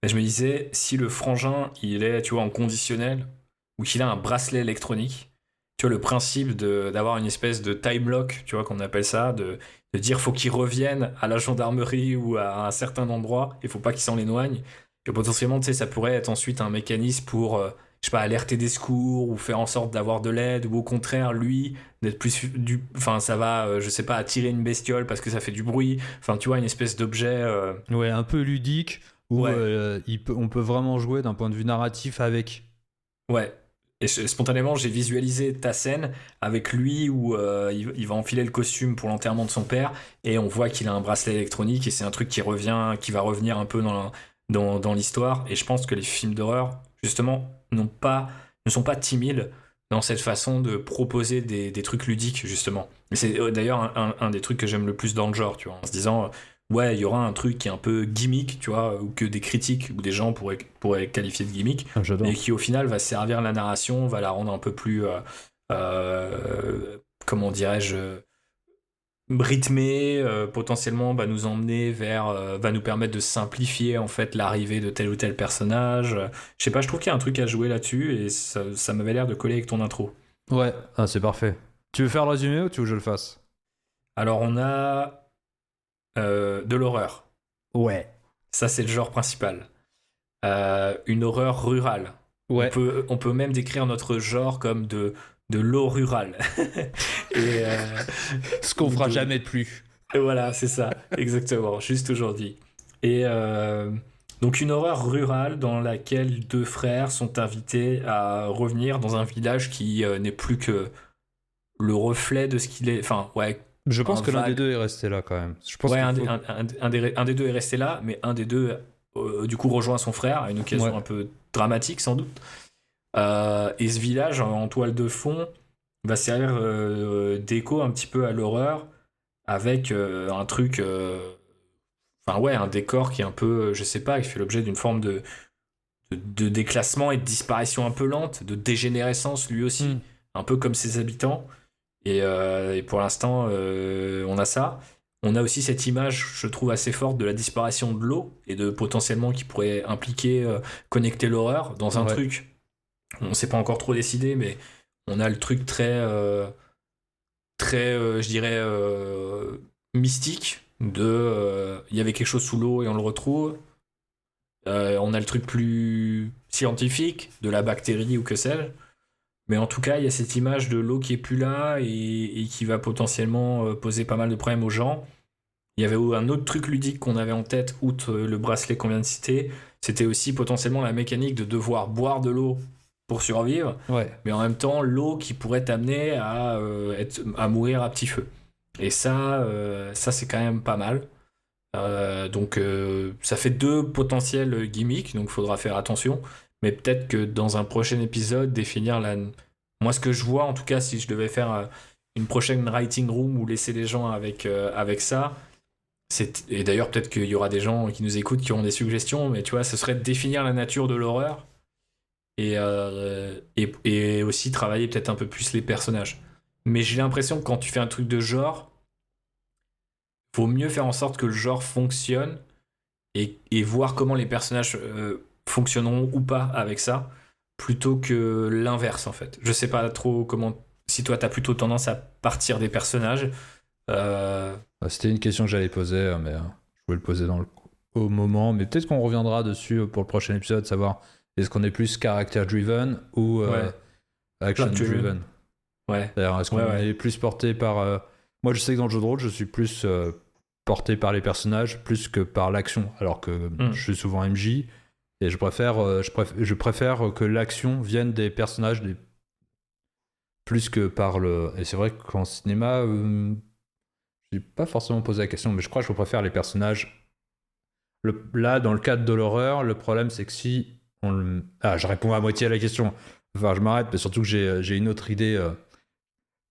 Mais je me disais, si le frangin, il est, tu vois, en conditionnel, ou qu'il a un bracelet électronique, tu vois, le principe d'avoir une espèce de time lock, tu vois, qu'on appelle ça, de dire faut qu'il revienne à la gendarmerie ou à un certain endroit, il faut pas qu'il s'en éloigne. Et potentiellement, tu sais, ça pourrait être ensuite un mécanisme pour, je sais pas, alerter des secours ou faire en sorte d'avoir de l'aide, ou au contraire, lui, d'être plus enfin, ça va, je sais pas, attirer une bestiole parce que ça fait du bruit. Enfin, tu vois, une espèce d'objet. Ouais, un peu ludique, où Ouais. on peut vraiment jouer d'un point de vue narratif avec. Ouais. Et spontanément, j'ai visualisé ta scène avec lui où il va enfiler le costume pour l'enterrement de son père et on voit qu'il a un bracelet électronique et c'est un truc qui va revenir un peu dans l'histoire. Et je pense que les films d'horreur, justement, ne sont pas timides dans cette façon de proposer des trucs ludiques, justement. Et c'est d'ailleurs un des trucs que j'aime le plus dans le genre, tu vois, en se disant, ouais, il y aura un truc qui est un peu gimmick, tu vois, ou que des critiques ou des gens pourraient qualifier de gimmick J'adore. et qui au final va servir la narration, va la rendre un peu plus, comment dirais-je, rythmée, potentiellement va nous emmener va nous permettre de simplifier en fait l'arrivée de tel ou tel personnage. Je sais pas, je trouve qu'il y a un truc à jouer là-dessus et ça m'avait l'air de coller avec ton intro. Ouais, c'est parfait. Tu veux faire le résumé ou tu veux que je le fasse? Alors on a de l'horreur. Ouais. Ça c'est le genre principal. Une horreur rurale. Ouais. On peut même décrire notre genre comme de l'eau rurale. Et, Ce qu'on fera jamais de plus. voilà, c'est ça, exactement, juste aujourd'hui. Et donc une horreur rurale dans laquelle deux frères sont invités à revenir dans un village qui n'est plus que le reflet de ce qu'il est. Enfin, ouais. Je pense que l'un des vague. deux est resté là quand même. Je pense Ouais, qu'il faut... un des deux est resté là, mais un des deux, du coup, rejoint son frère à une occasion Ouais. un peu dramatique, sans doute. Et ce village, en toile de fond, va servir d'écho un petit peu à l'horreur, avec un truc. Enfin, ouais, un décor qui est un peu, je sais pas, qui fait l'objet d'une forme de déclassement et de disparition un peu lente, de dégénérescence lui aussi, un peu comme ses habitants. Et pour l'instant, on a ça. On a aussi cette image, je trouve, assez forte de la disparition de l'eau et de potentiellement qui pourrait impliquer connecter l'horreur dans un Ouais. truc. On ne s'est pas encore trop décidé, mais on a le truc je dirais, mystique de il y avait quelque chose sous l'eau et on le retrouve. On a le truc plus scientifique de la bactérie ou que sais-je. Mais en tout cas, il y a cette image de l'eau qui est plus là et qui va potentiellement poser pas mal de problèmes aux gens. Il y avait un autre truc ludique qu'on avait en tête, outre le bracelet qu'on vient de citer, c'était aussi potentiellement la mécanique de devoir boire de l'eau pour survivre, Ouais. mais en même temps l'eau qui pourrait t'amener à mourir à petit feu. Et ça c'est quand même pas mal. Donc ça fait deux potentiels gimmicks, donc il faudra faire attention. Mais peut-être que dans un prochain épisode, définir la... Moi, ce que je vois, en tout cas, si je devais faire une prochaine writing room ou laisser les gens avec ça, et d'ailleurs, peut-être qu'il y aura des gens qui nous écoutent qui auront des suggestions, mais tu vois, ce serait de définir la nature de l'horreur et aussi travailler peut-être un peu plus les personnages. Mais j'ai l'impression que quand tu fais un truc de genre, vaut mieux faire en sorte que le genre fonctionne et voir comment les personnages fonctionneront ou pas avec ça, plutôt que l'inverse en fait. Je sais pas trop comment. Si toi t'as plutôt tendance à partir des personnages. C'était une question que j'allais poser, mais je voulais le poser au moment. Mais peut-être qu'on reviendra dessus pour le prochain épisode, savoir est-ce qu'on est plus character driven ou Ouais. action Plot driven. driven. Ouais. D'ailleurs, est-ce qu'on Ouais. est plus porté par... Moi, je sais que dans le jeu de rôle, je suis plus porté par les personnages plus que par l'action, alors que je suis souvent MJ et je préfère que l'action vienne des personnages plus que par le... Et c'est vrai qu'en cinéma, j'ai pas forcément posé la question, mais je crois que je préfère les personnages. Là, dans le cadre de l'horreur, le problème, c'est que si je réponds à moitié à la question. Enfin, je m'arrête, mais surtout que j'ai une autre idée,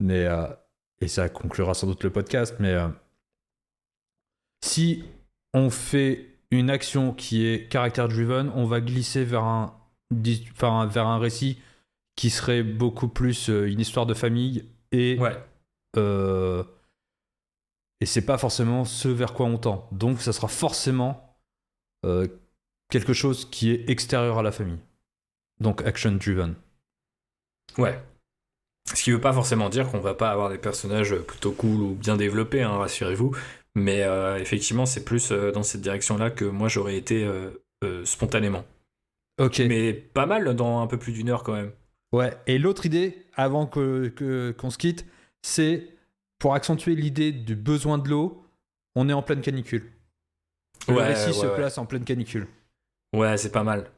et ça conclura sans doute le podcast, mais si on fait une action qui est character driven, on va glisser vers un récit qui serait beaucoup plus une histoire de famille et c'est pas forcément ce vers quoi on tend. Donc ça sera forcément quelque chose qui est extérieur à la famille. Donc action driven. Ouais. Ce qui veut pas forcément dire qu'on va pas avoir des personnages plutôt cool ou bien développés, hein, rassurez-vous. Mais effectivement, c'est plus dans cette direction-là que moi j'aurais été spontanément. Ok. Mais pas mal dans un peu plus d'1 heure quand même. Ouais. Et l'autre idée, avant qu'on se quitte, c'est pour accentuer l'idée du besoin de l'eau, on est en pleine canicule. Le récit se place en pleine canicule. Ouais, c'est pas mal.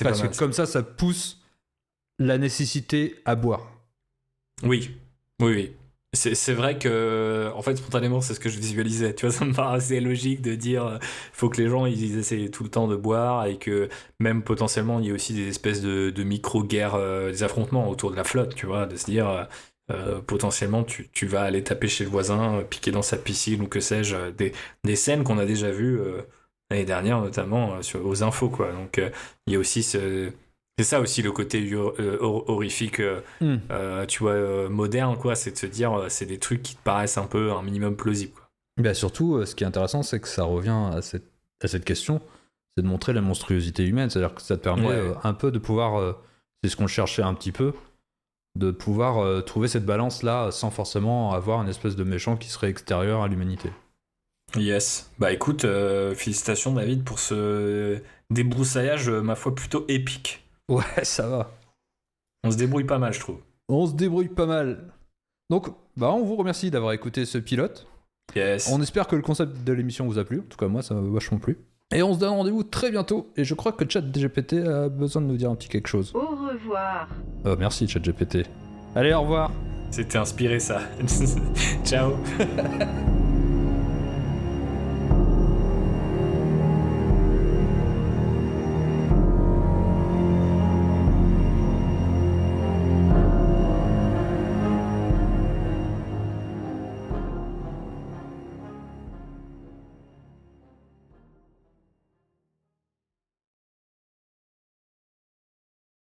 Parce que comme ça pousse la nécessité à boire. Oui. C'est vrai que, en fait, spontanément, c'est ce que je visualisais. Tu vois, ça me paraît assez logique de dire faut que les gens ils essayent tout le temps de boire et que même potentiellement il y a aussi des espèces de micro-guerres, des affrontements autour de la flotte, tu vois, de se dire potentiellement tu vas aller taper chez le voisin, piquer dans sa piscine ou que sais-je, des scènes qu'on a déjà vues l'année dernière, notamment aux infos, quoi. Donc il y a aussi c'est ça aussi le côté horrifique, tu vois, moderne, quoi. C'est de se dire, c'est des trucs qui te paraissent un peu un minimum plausibles, quoi. Bah surtout, ce qui est intéressant, c'est que ça revient à cette question, c'est de montrer la monstruosité humaine. C'est-à-dire que ça te permet un peu de pouvoir, c'est ce qu'on cherchait un petit peu, de pouvoir trouver cette balance-là sans forcément avoir une espèce de méchant qui serait extérieur à l'humanité. Yes. Bah écoute, félicitations David pour ce débroussaillage, ma foi, plutôt épique. Ouais, ça va. On se débrouille pas mal, je trouve. On se débrouille pas mal. Donc, on vous remercie d'avoir écouté ce pilote. Yes. On espère que le concept de l'émission vous a plu. En tout cas, moi, ça m'a vachement plu. Et on se donne rendez-vous très bientôt. Et je crois que ChatGPT a besoin de nous dire un petit quelque chose. Au revoir. Merci, ChatGPT. Allez, au revoir. C'était inspiré, ça. Ciao.